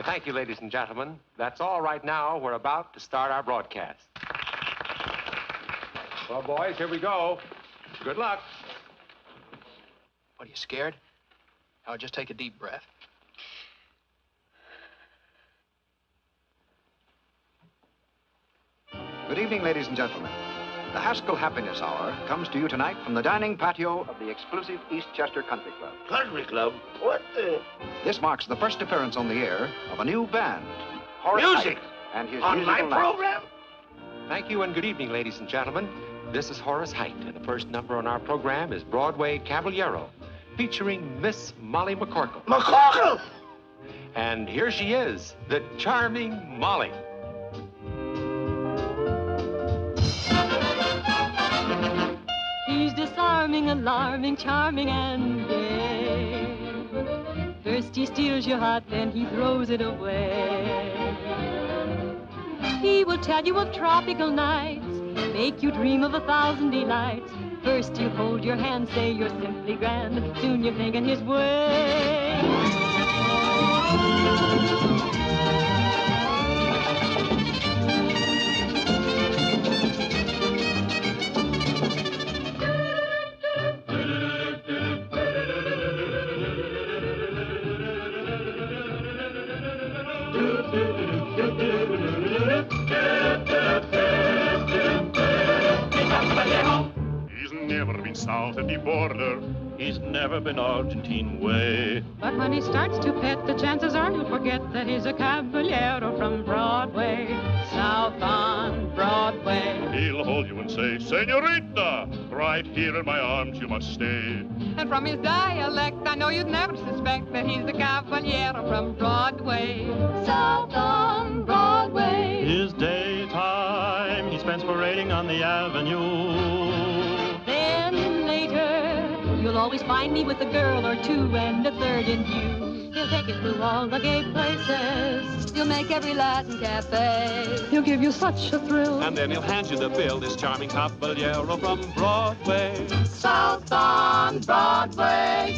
Thank you, ladies and gentlemen. That's all right now. We're about to start our broadcast. Well, boys, here we go. Good luck. What, are you scared? Oh, just take a deep breath. Good evening, ladies and gentlemen. The Haskell Happiness Hour comes to you tonight from the dining patio of the exclusive Eastchester Country Club. Country Club? What the? This marks the first appearance on the air of a new band. Music? And his On my musical night. program? Thank you and good evening, ladies and gentlemen. This is Horace Height, and the first number on our program is Broadway Caballero, featuring Miss Molly McCorkle. McCorkle? And here she is, the charming Molly. He's disarming, alarming, charming, and gay. First he steals your heart, then he throws it away. He will tell you of tropical nights, make you dream of 1,000 delights. First you hold your hand, say you're simply grand. Soon you're thinking his way. He's never been south at the border. He's never been Argentine way. But when he starts to pet, the chances are he'll forget that he's a caballero from Broadway, south on Broadway. He'll hold you and say, Senorita, right here in my arms you must stay. And from his dialect, I know you'd never suspect that he's the caballero from Broadway, south on Broadway. His daytime he spends parading on the avenue. Then later, you'll always find me with a girl or two and a third in view. He'll take you through all the gay places. He'll make every Latin cafe. He'll give you such a thrill. And then he'll hand you the bill, this charming caballero from Broadway. South on Broadway.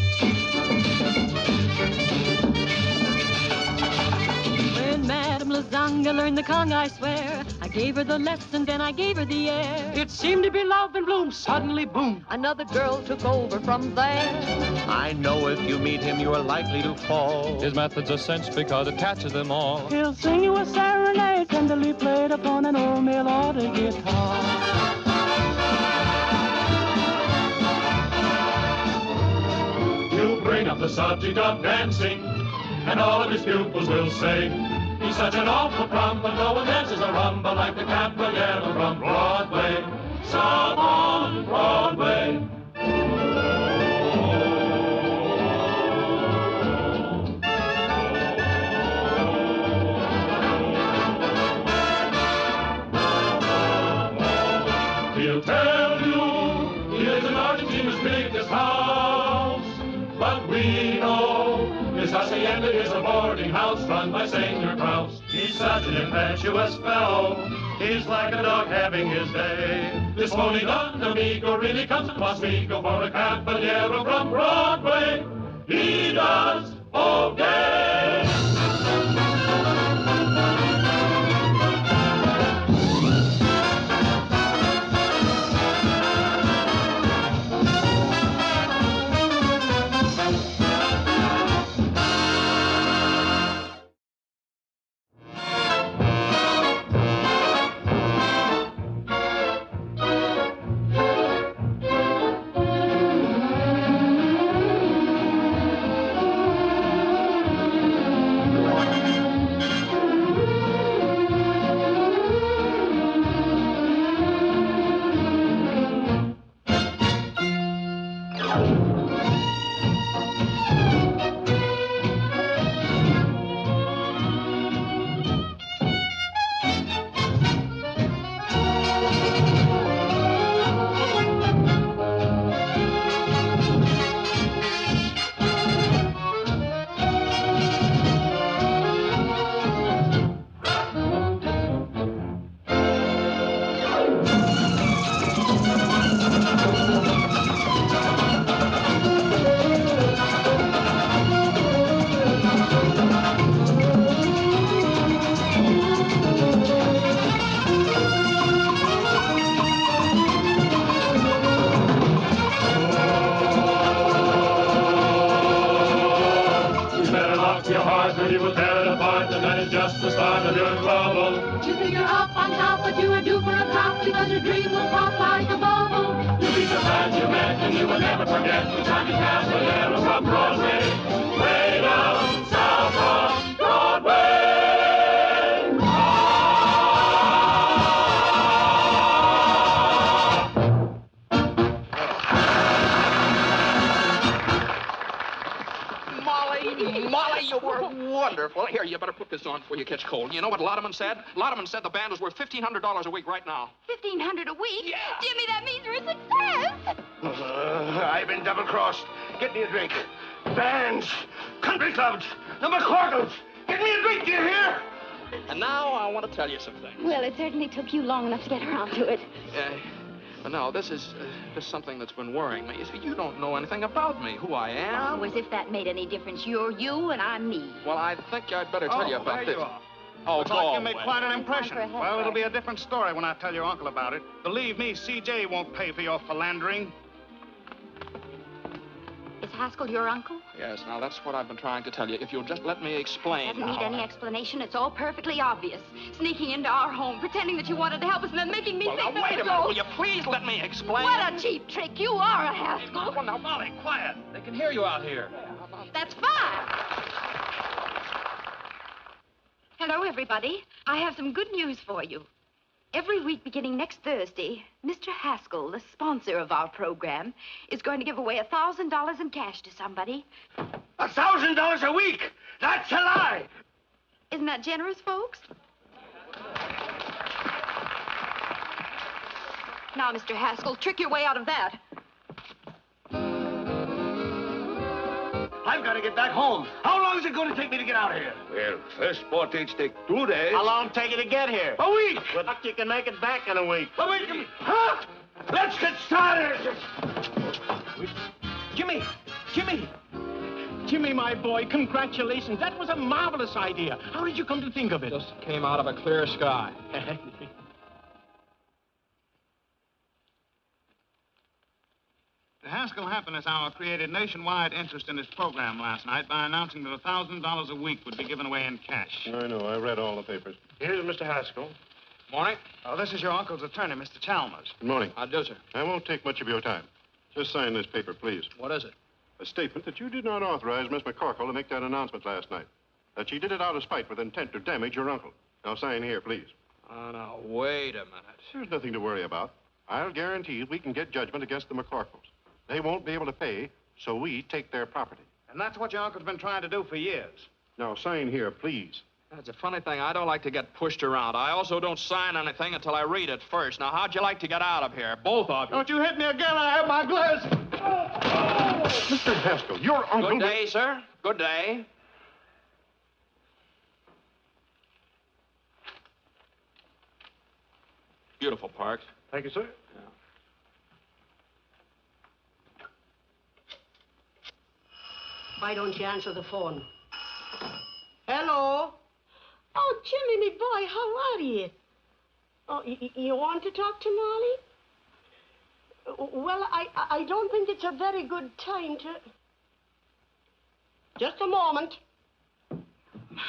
When Madame Lasagna learned the conga, I swear, I gave her the lesson, then I gave her the air. It seemed to be love and bloom. Suddenly, boom. Another girl took over from there. I know if you meet him, you are likely to fall. His method's a cinch because it catches them all. He'll sing you a serenade, tenderly played upon an old mail-order guitar. You bring up the subject of dancing, and all of his pupils will say, he's such an awful crumb, but no one dances a rumba like the caballero from Broadway, south on Broadway. He'll tell you he lives in Argentina's biggest house, but we know his hacienda is a boarding house run by Senor Kraus. He's such an impetuous fellow, he's like a dog having his day. This phony Don Amigo really comes across Vigo for a caballero from Broadway. He does okay. he will tear it apart, and that is just the start of your trouble. You think you're up on top, but you are due for a drop because your dream will pop like a bubble. You'll be so glad you met, and you will never forget the time you passed the arrow from Broadway, way down south on Broadway. Molly, you were wonderful. Here, you better put this on before you catch cold. You know what Lodeman said? Lodeman said the band is worth $1,500 a week right now. $1,500 a week? Yeah. Jimmy, that means we're a success. I've been double-crossed. Get me a drink. Bands, country clubs, the McCorkles. Get me a drink, do you hear? And now I want to tell you something. Well, it certainly took you long enough to get around to it. No, this is something that's been worrying me. You see, you don't know anything about me, who I am. Oh, as if that made any difference. You're you and I'm me. Well, I think I'd better tell you about this. You are. Oh, Looks go like you away. made quite an impression. Well, it'll be a different story when I tell your uncle about it. Believe me, CJ won't pay for your philandering. Is Haskell your uncle? Yes, now that's what I've been trying to tell you. If you'll just let me explain. Doesn't need any explanation. It's all perfectly obvious. Sneaking into our home, pretending that you wanted to help us, and then making me think now, that wait a we'd minute. go. Will you please let me explain? What a cheap trick. You are a Haskell. Well, now, Molly, quiet. They can hear you out here. That's fine. Hello, everybody. I have some good news for you. Every week beginning next Thursday, Mr. Haskell, the sponsor of our program, is going to give away $1,000 in cash to somebody. $1,000 a week? That's a lie. Isn't that generous, folks? Now, Mr. Haskell, trick your way out of that. I've got to get back home. How long is it going to take me to get out of here? Well, first portage take 2 days. How long take it to get here? A week. Well, you can make it back in a week. A week? Huh? Let's get started. Jimmy! Jimmy! Jimmy, my boy, congratulations. That was a marvelous idea. How did you come to think of it? Just came out of a clear sky. The Haskell Happiness Hour created nationwide interest in his program last night by announcing that $1,000 a week would be given away in cash. I know. I read all the papers. Here's Mr. Haskell. Morning. Oh, this is your uncle's attorney, Mr. Chalmers. Good morning. I do, sir. I won't take much of your time. Just sign this paper, please. What is it? A statement that you did not authorize Miss McCorkle to make that announcement last night. That she did it out of spite with intent to damage your uncle. Now sign here, please. Now, wait a minute. There's nothing to worry about. I'll guarantee we can get judgment against the McCorkles. They won't be able to pay, so we take their property. And that's what your uncle's been trying to do for years. Now, sign here, please. That's a funny thing. I don't like to get pushed around. I also don't sign anything until I read it first. Now, how'd you like to get out of here? Both of you. Don't you hit me again. I have my glass. Mr. Haskell, your uncle... Good day, sir. Good day. Beautiful parks. Thank you, sir. Yeah. Why don't you answer the phone? Hello? Oh, Jimmy, me boy, how are you? Oh, you want to talk to Molly? Well, I don't think it's a very good time to... Just a moment.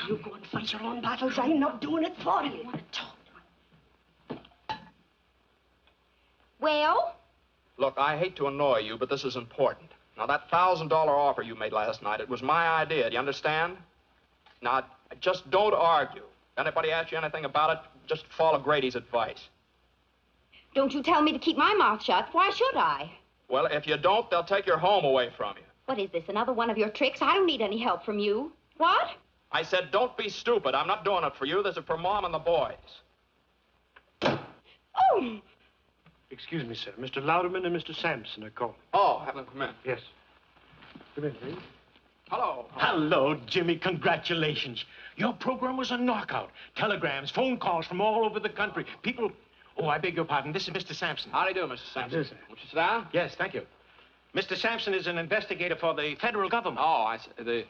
You go and fight your own battles. I'm not doing it for you. Want to talk to him? Well? Look, I hate to annoy you, but this is important. Now, that $1,000 offer you made last night, it was my idea. Do you understand? Now, just don't argue. If anybody asks you anything about it, just follow Grady's advice. Don't you tell me to keep my mouth shut. Why should I? Well, if you don't, they'll take your home away from you. What is this, another one of your tricks? I don't need any help from you. What? I said, don't be stupid. I'm not doing it for you. This is for Mom and the boys. Oh! Excuse me, sir. Mr. Louderman and Mr. Sampson are calling. Oh, have them come in. Yes. Come in, please. Hello. Hello, Jimmy. Congratulations. Your program was a knockout. Telegrams, phone calls from all over the country. People... Oh, I beg your pardon. This is Mr. Sampson. How do you do, Mr. Sampson? Sir. Won't you sit down? Yes, thank you. Mr. Sampson is an investigator for the federal government. Oh, I see.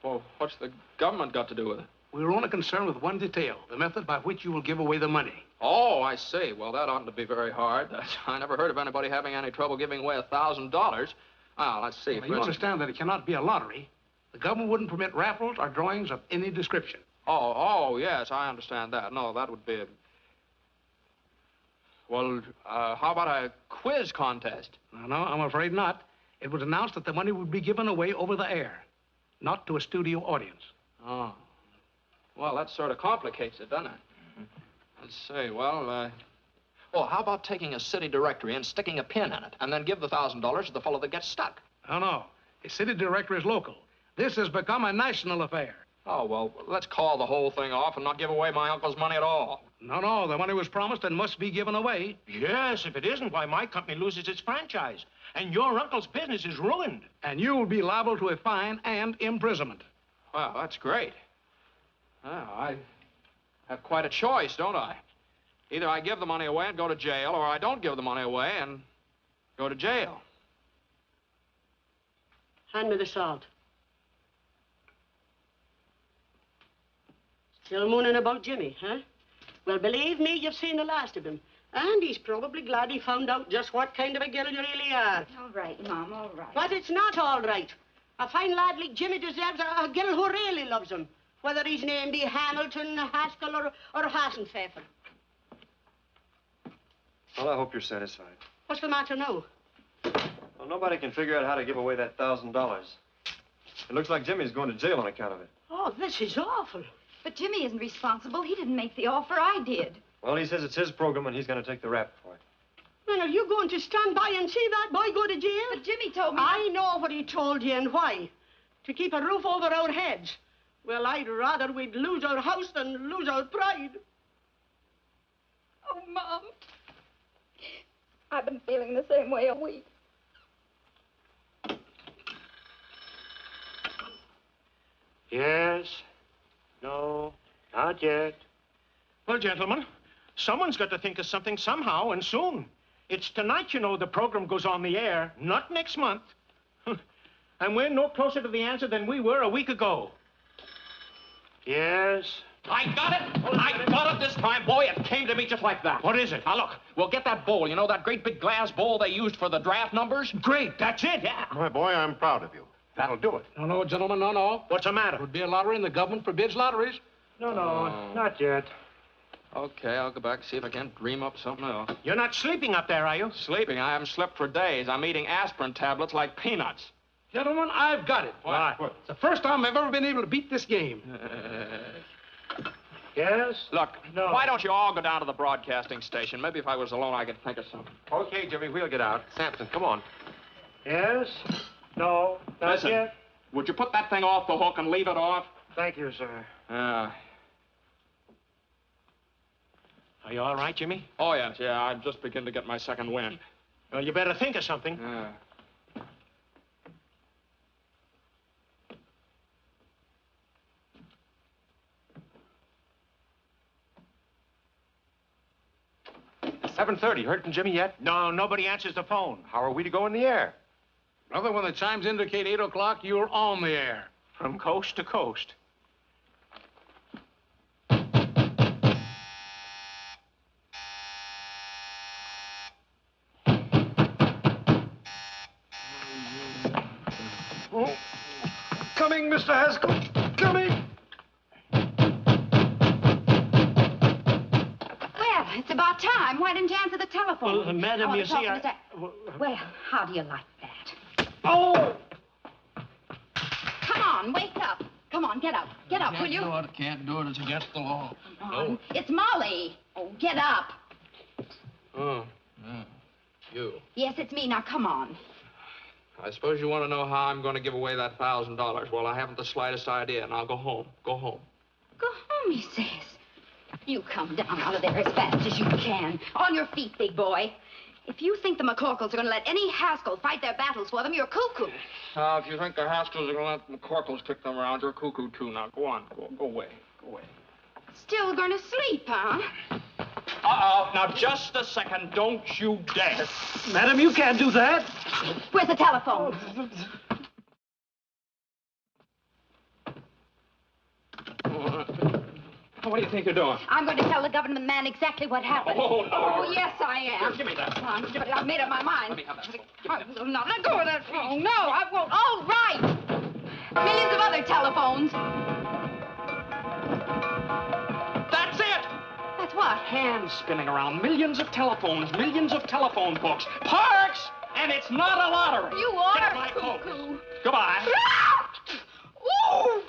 Well, what's the government got to do with it? We're only concerned with one detail, the method by which you will give away the money. Oh, I see. Well, that oughtn't to be very hard. I never heard of anybody having any trouble giving away $1,000. Well, let's see. Now, you understand that it cannot be a lottery. The government wouldn't permit raffles or drawings of any description. Oh, yes, I understand that. No, that would be... Well, how about a quiz contest? No, I'm afraid not. It was announced that the money would be given away over the air, not to a studio audience. Oh. Well, that sort of complicates it, doesn't it? Let's see, well, oh, how about taking a city directory and sticking a pin in it, and then give the $1,000 to the fellow that gets stuck? No. A city directory is local. This has become a national affair. Oh, well, let's call the whole thing off and not give away my uncle's money at all. No, the money was promised and must be given away. Yes, if it isn't, why, my company loses its franchise. And your uncle's business is ruined. And you will be liable to a fine and imprisonment. Well, that's great. Well, I have quite a choice, don't I? Either I give the money away and go to jail, or I don't give the money away and go to jail. Hand me the salt. Still mooning about Jimmy, huh? Well, believe me, you've seen the last of him. And he's probably glad he found out just what kind of a girl you really are. All right, Mom, all right. But it's not all right. A fine lad like Jimmy deserves a girl who really loves him. Whether his name be Hamilton, Haskell, or Hassenpfeffer. Well, I hope you're satisfied. What's the matter now? Well, nobody can figure out how to give away that $1,000. It looks like Jimmy's going to jail on account of it. Oh, this is awful. But Jimmy isn't responsible. He didn't make the offer. I did. Well, he says it's his program and he's going to take the rap for it. Then are you going to stand by and see that boy go to jail? But Jimmy told me... I know what he told you and why. To keep a roof over our heads. Well, I'd rather we'd lose our house than lose our pride. Oh, Mom. I've been feeling the same way all week. Yes. No. Not yet. Well, gentlemen, someone's got to think of something somehow, and soon. It's tonight, you know, the program goes on the air, not next month. And we're no closer to the answer than we were a week ago. Yes. I got it! I got it this time, boy. It came to me just like that. What is it? Now, look, we'll get that bowl. You know that great big glass bowl they used for the draft numbers? Great, that's it, yeah. My boy, I'm proud of you. That'll do it. No, gentlemen, no. What's the matter? It would be a lottery and the government forbids lotteries. No, not yet. Okay, I'll go back and see if I can't dream up something else. You're not sleeping up there, are you? Sleeping? I haven't slept for days. I'm eating aspirin tablets like peanuts. Gentlemen, I've got it. What? It's the first time I've ever been able to beat this game. Yes? Look, No. why don't you all go down to the broadcasting station? Maybe if I was alone, I could think of something. Okay, Jimmy, we'll get out. Sampson, come on. Yes? No, not Listen, yet. would you put that thing off the hook and leave it off? Thank you, sir. Yeah. Are you all right, Jimmy? Oh, yes, yeah. I just begin to get my second wind. Well, you better think of something. Yeah. It's 7:30. Heard from Jimmy yet? No, nobody answers the phone. How are we to go in the air? Brother, when the chimes indicate 8 o'clock, you're on the air. From coast to coast. Oh. Coming, Mr. Haskell. Coming. Well, it's about time. Why didn't you answer the telephone? Well, madam, Oh, you the see, telephone is that- Well, how do you like that? Oh! Come on, wake up. Come on, get up. Get up, will you? Can't do it. It's against the law. Come on. It's Molly. Oh, get up. Oh, yeah. You. Yes, it's me. Now, come on. I suppose you want to know how I'm going to give away that $1,000. Well, I haven't the slightest idea, and I'll go home. Go home. Go home, he says. You come down out of there as fast as you can. On your feet, big boy. If you think the McCorkles are going to let any Haskell fight their battles for them, you're cuckoo. If you think the Haskells are going to let the McCorkles kick them around, you're cuckoo, too. Now, go on. Go away. Go away. Still going to sleep, huh? Uh-oh. Now, just a second. Don't you dare. Madam, you can't do that. Where's the telephone? What do you think you're doing? I'm going to tell the government man exactly what happened. Oh, no, Oh, you're- yes, I am. Here, give me that. Come on, but I've made up my mind. Let me have that. Oh, no, let go of that phone. No, I won't. All right. Millions of other telephones. That's it! That's what? Hands spinning around. Millions of telephones, millions of telephone books. Parks! And it's not a lottery. You Get are my cuckoo. coat. Goodbye. Ooh!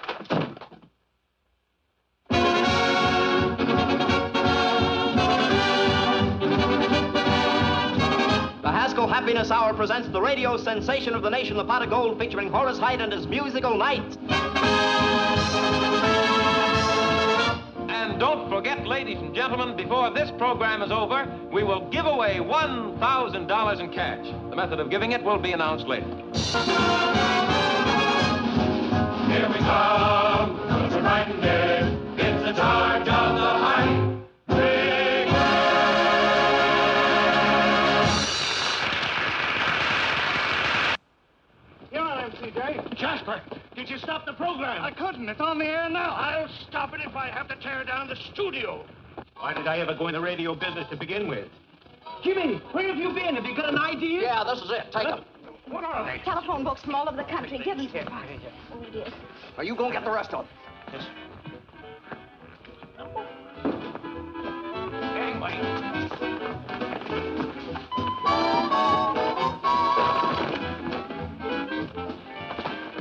The Haskell Happiness Hour presents the radio sensation of the nation, The Pot of Gold, featuring Horace Heidt and his musical night. And don't forget, ladies and gentlemen, before this program is over, we will give away $1,000 in cash. The method of giving it will be announced later. Here we come, country bright and gay. It's the charge of the Height Brigade. You're on, MCJ. Jasper, did you stop the program? I couldn't. It's on the air now. I'll stop it if I have to tear down the studio. Why did I ever go in the radio business to begin with? Jimmy, where have you been? Have you got an idea? Yeah, this is it. Take them. What are they? Telephone books from all over the country. Give them here. Oh, dear. Now, you go and get the rest of them. Yes. Hang, buddy.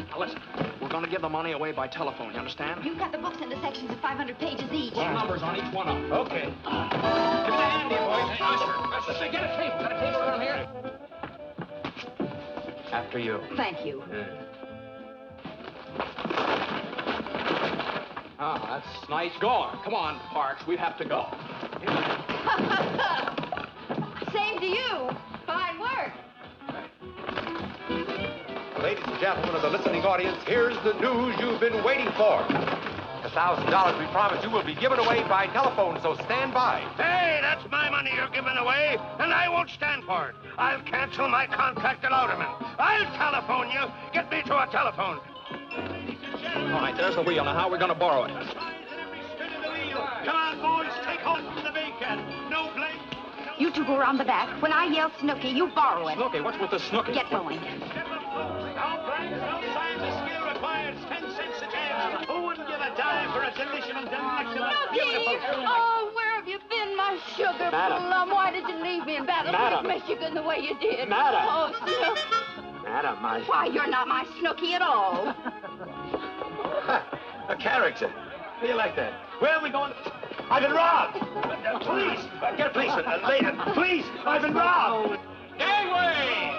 Now listen, we're going to give the money away by telephone, you understand? You've got the books in the sections of 500 pages each. Put numbers on each one of them. Okay. Give me the hand here, boys. Hey, Usher. Usher, get a table. Got a table around here? After you. Thank you. Ah, that's nice going. Come on, Parks, we have to go. Same to you. Fine work. Ladies and gentlemen of the listening audience, here's the news you've been waiting for. The $1,000 we promised you will be given away by telephone, so stand by. Hey, that's my money you're giving away, and I won't stand for it. I'll cancel my contract at Louderman. I'll telephone you. Get me to a telephone. All right, there's the wheel. Now, how are we going to borrow it? Come on, boys, take hold from the bacon. No blame. You two go around the back. When I yell Snooky, you borrow it. Snooky? What's with the Snooky? Get going. No brains, no science, the skill required. 10 cents a jam. Who wouldn't give a dime for a delicious, Snooky! Oh, where have you been, my sugar plum? Why did you leave me in Battle Creek, Michigan, the way you did? Madam. Oh, Snooky. Madam, Why, you're not my Snooky at all. A character. How do you like that? Where are we going? I've been robbed. Police, get a policeman. Later. Police, I've been robbed. Gangway!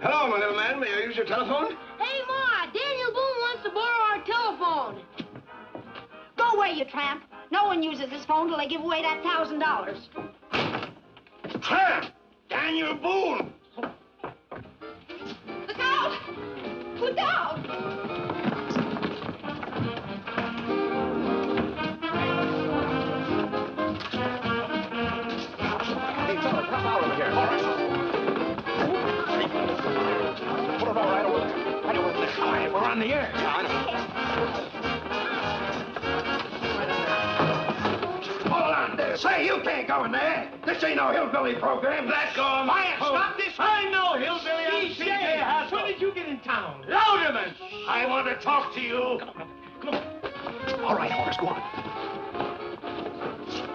Hello, my little man. May I use your telephone? Hey, Ma, Daniel Boone wants to borrow our telephone. Go away, you tramp. No one uses this phone till they give away that $1,000. Tramp! Daniel Boone! Look out! Look out! Hey, fellas, come out over here. All right. Put it all right over there. Right over there. All right, we're on the air. Yeah, I know. Hold on there. Say, you can't go in there. This ain't no hillbilly program. Let go of my Stop this! I know, hillbilly. I'm CJ Haskell. When did you get in town? Louderman! I want to talk to you. Come on. All right, Horace, go on.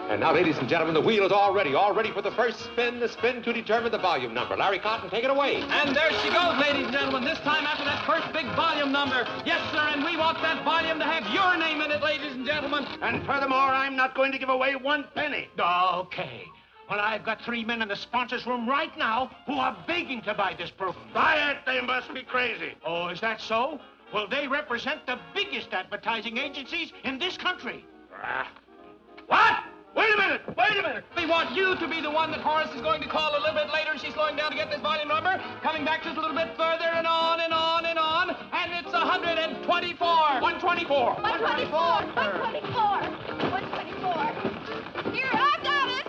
And now, ladies and gentlemen, the wheel is all ready for the first spin, the spin to determine the volume number. Larry Cotton, take it away. And there she goes, ladies and gentlemen, this time after that first big volume number. Yes, sir, and we want that volume to have your name in it, ladies and gentlemen. And furthermore, I'm not going to give away 1 penny. Okay. Well, I've got 3 men in the sponsors' room right now who are begging to buy this program. Buy it? They must be crazy. Oh, is that so? Well, they represent the biggest advertising agencies in this country. What? Wait a minute! We want you to be the one that Horace is going to call a little bit later. She's slowing down to get this volume number, coming back just a little bit further and on and on and on, and it's 124. 124. 124. 124. 124. Here, I got it.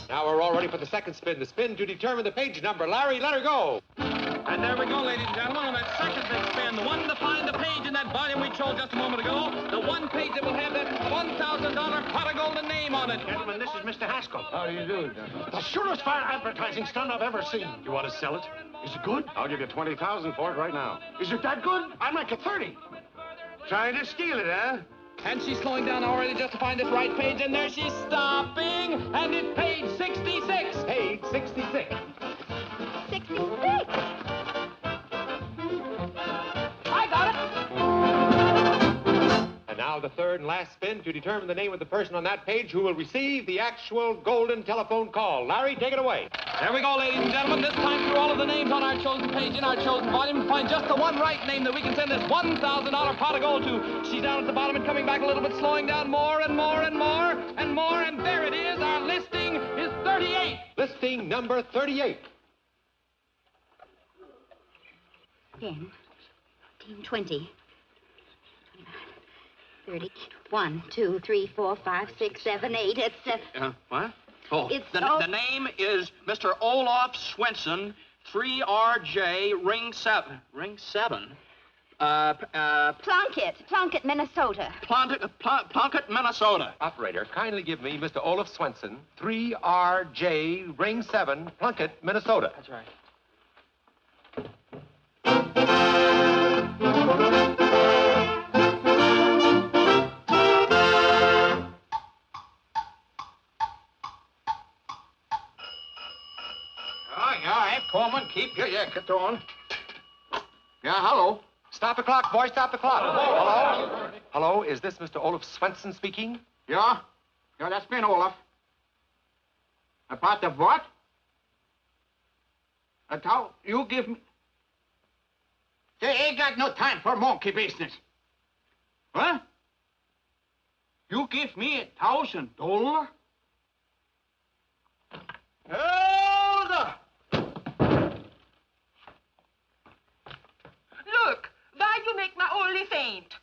Now we're all ready for the second spin, the spin to determine the page number. Larry, let her go. And there we go, ladies and gentlemen, on that second big spin. The one to find the page in that volume we showed just a moment ago. The one page that will have that $1,000 pot of golden name on it. Gentlemen, this is Mr. Haskell. How do you do, gentlemen? The surest fire advertising stunt I've ever seen. You want to sell it? Is it good? I'll give you $20,000 for it right now. Is it that good? I'd like a 30. Trying to steal it, huh? And she's slowing down already just to find this right page, and there she's stopping, and it's page 66. Page 66. 66. I got it. And now the third and last spin to determine the name of the person on that page who will receive the actual golden telephone call. Larry, take it away. There we go, ladies and gentlemen. This time through all of the names on our chosen page in our chosen volume to find just the one right name that we can send this $1,000 pot of gold to. She's down at the bottom and coming back a little bit, slowing down more and more and more and more, and there it is. Our listing is 38. Listing number 38. 10, 15, 20, 30, 1, 2, 3, 4, 5, 6, 7, 8. It's What? Oh, It's the name is Mr. Olaf Swenson, 3RJ, ring 7. Ring 7? Plunkett, Minnesota. Plunkett, Minnesota. Operator, kindly give me Mr. Olaf Swenson, 3RJ, ring 7, Plunkett, Minnesota. That's right. Yeah, come on, keep your jacket on. Yeah, hello. Stop the clock, boy, stop the clock. Hello? Hello, is this Mr. Olaf Swenson speaking? Yeah? Yeah, that's me, Olaf. About the what? How you give me... They ain't got no time for monkey business. Huh? You give me $1,000? Hold up! Look, why you make my only faint?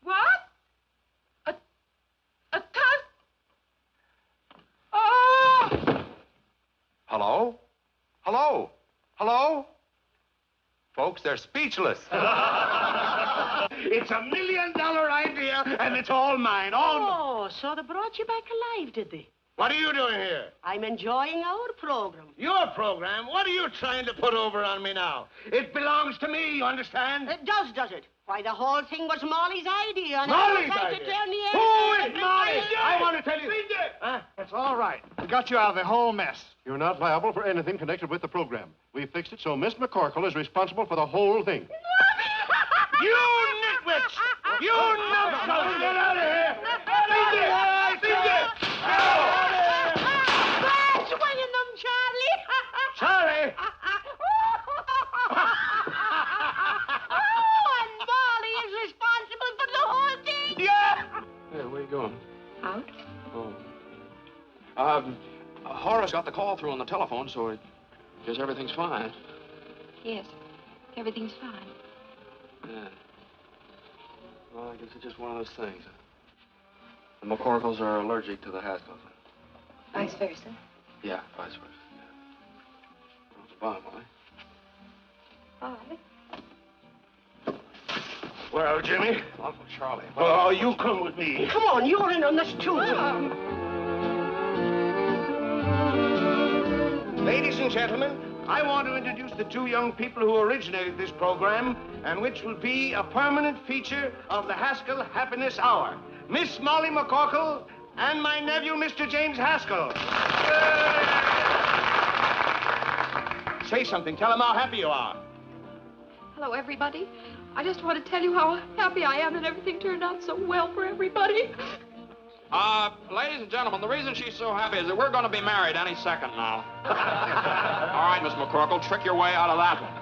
What? A ton? Oh! Hello? Hello? Hello? Folks, they're speechless. It's $1 million idea, and it's all mine. All mine. Oh, so they brought you back alive, did they? What are you doing here? I'm enjoying our program. Your program? What are you trying to put over on me now? It belongs to me, you understand? It does it? Why, the whole thing was Molly's idea. And Molly's I tried idea? to turn the Who is Molly? I want to tell you. It's all right. We got you out of the whole mess. You're not liable for anything connected with the program. We fixed it so Miss McCorkle is responsible for the whole thing. You nitwits! You numbskulls! Get out of here! Swinging them, Charlie. Charlie! And Molly is responsible for the whole thing. Yeah! Hey, where you going? Out? Oh. Horace got the call through on the telephone, so I guess everything's fine. Yes, everything's fine. Yeah. Well, I guess it's just one of those things. The McCorkles are allergic to the Haskells. Vice versa. Yeah, vice versa. Yeah. Well, Molly. Bye. Well, Jimmy? Uncle Charlie. Oh, you come with me. Come on, you're in on this too. Ladies and gentlemen, I want to introduce the two young people who originated this program and which will be a permanent feature of the Haskell Happiness Hour. Miss Molly McCorkle and my nephew, Mr. James Haskell. Say something. Tell them how happy you are. Hello, everybody. I just want to tell you how happy I am that everything turned out so well for everybody. Ladies and gentlemen, the reason she's so happy is that we're going to be married any second now. All right, Miss McCorkle, trick your way out of that one.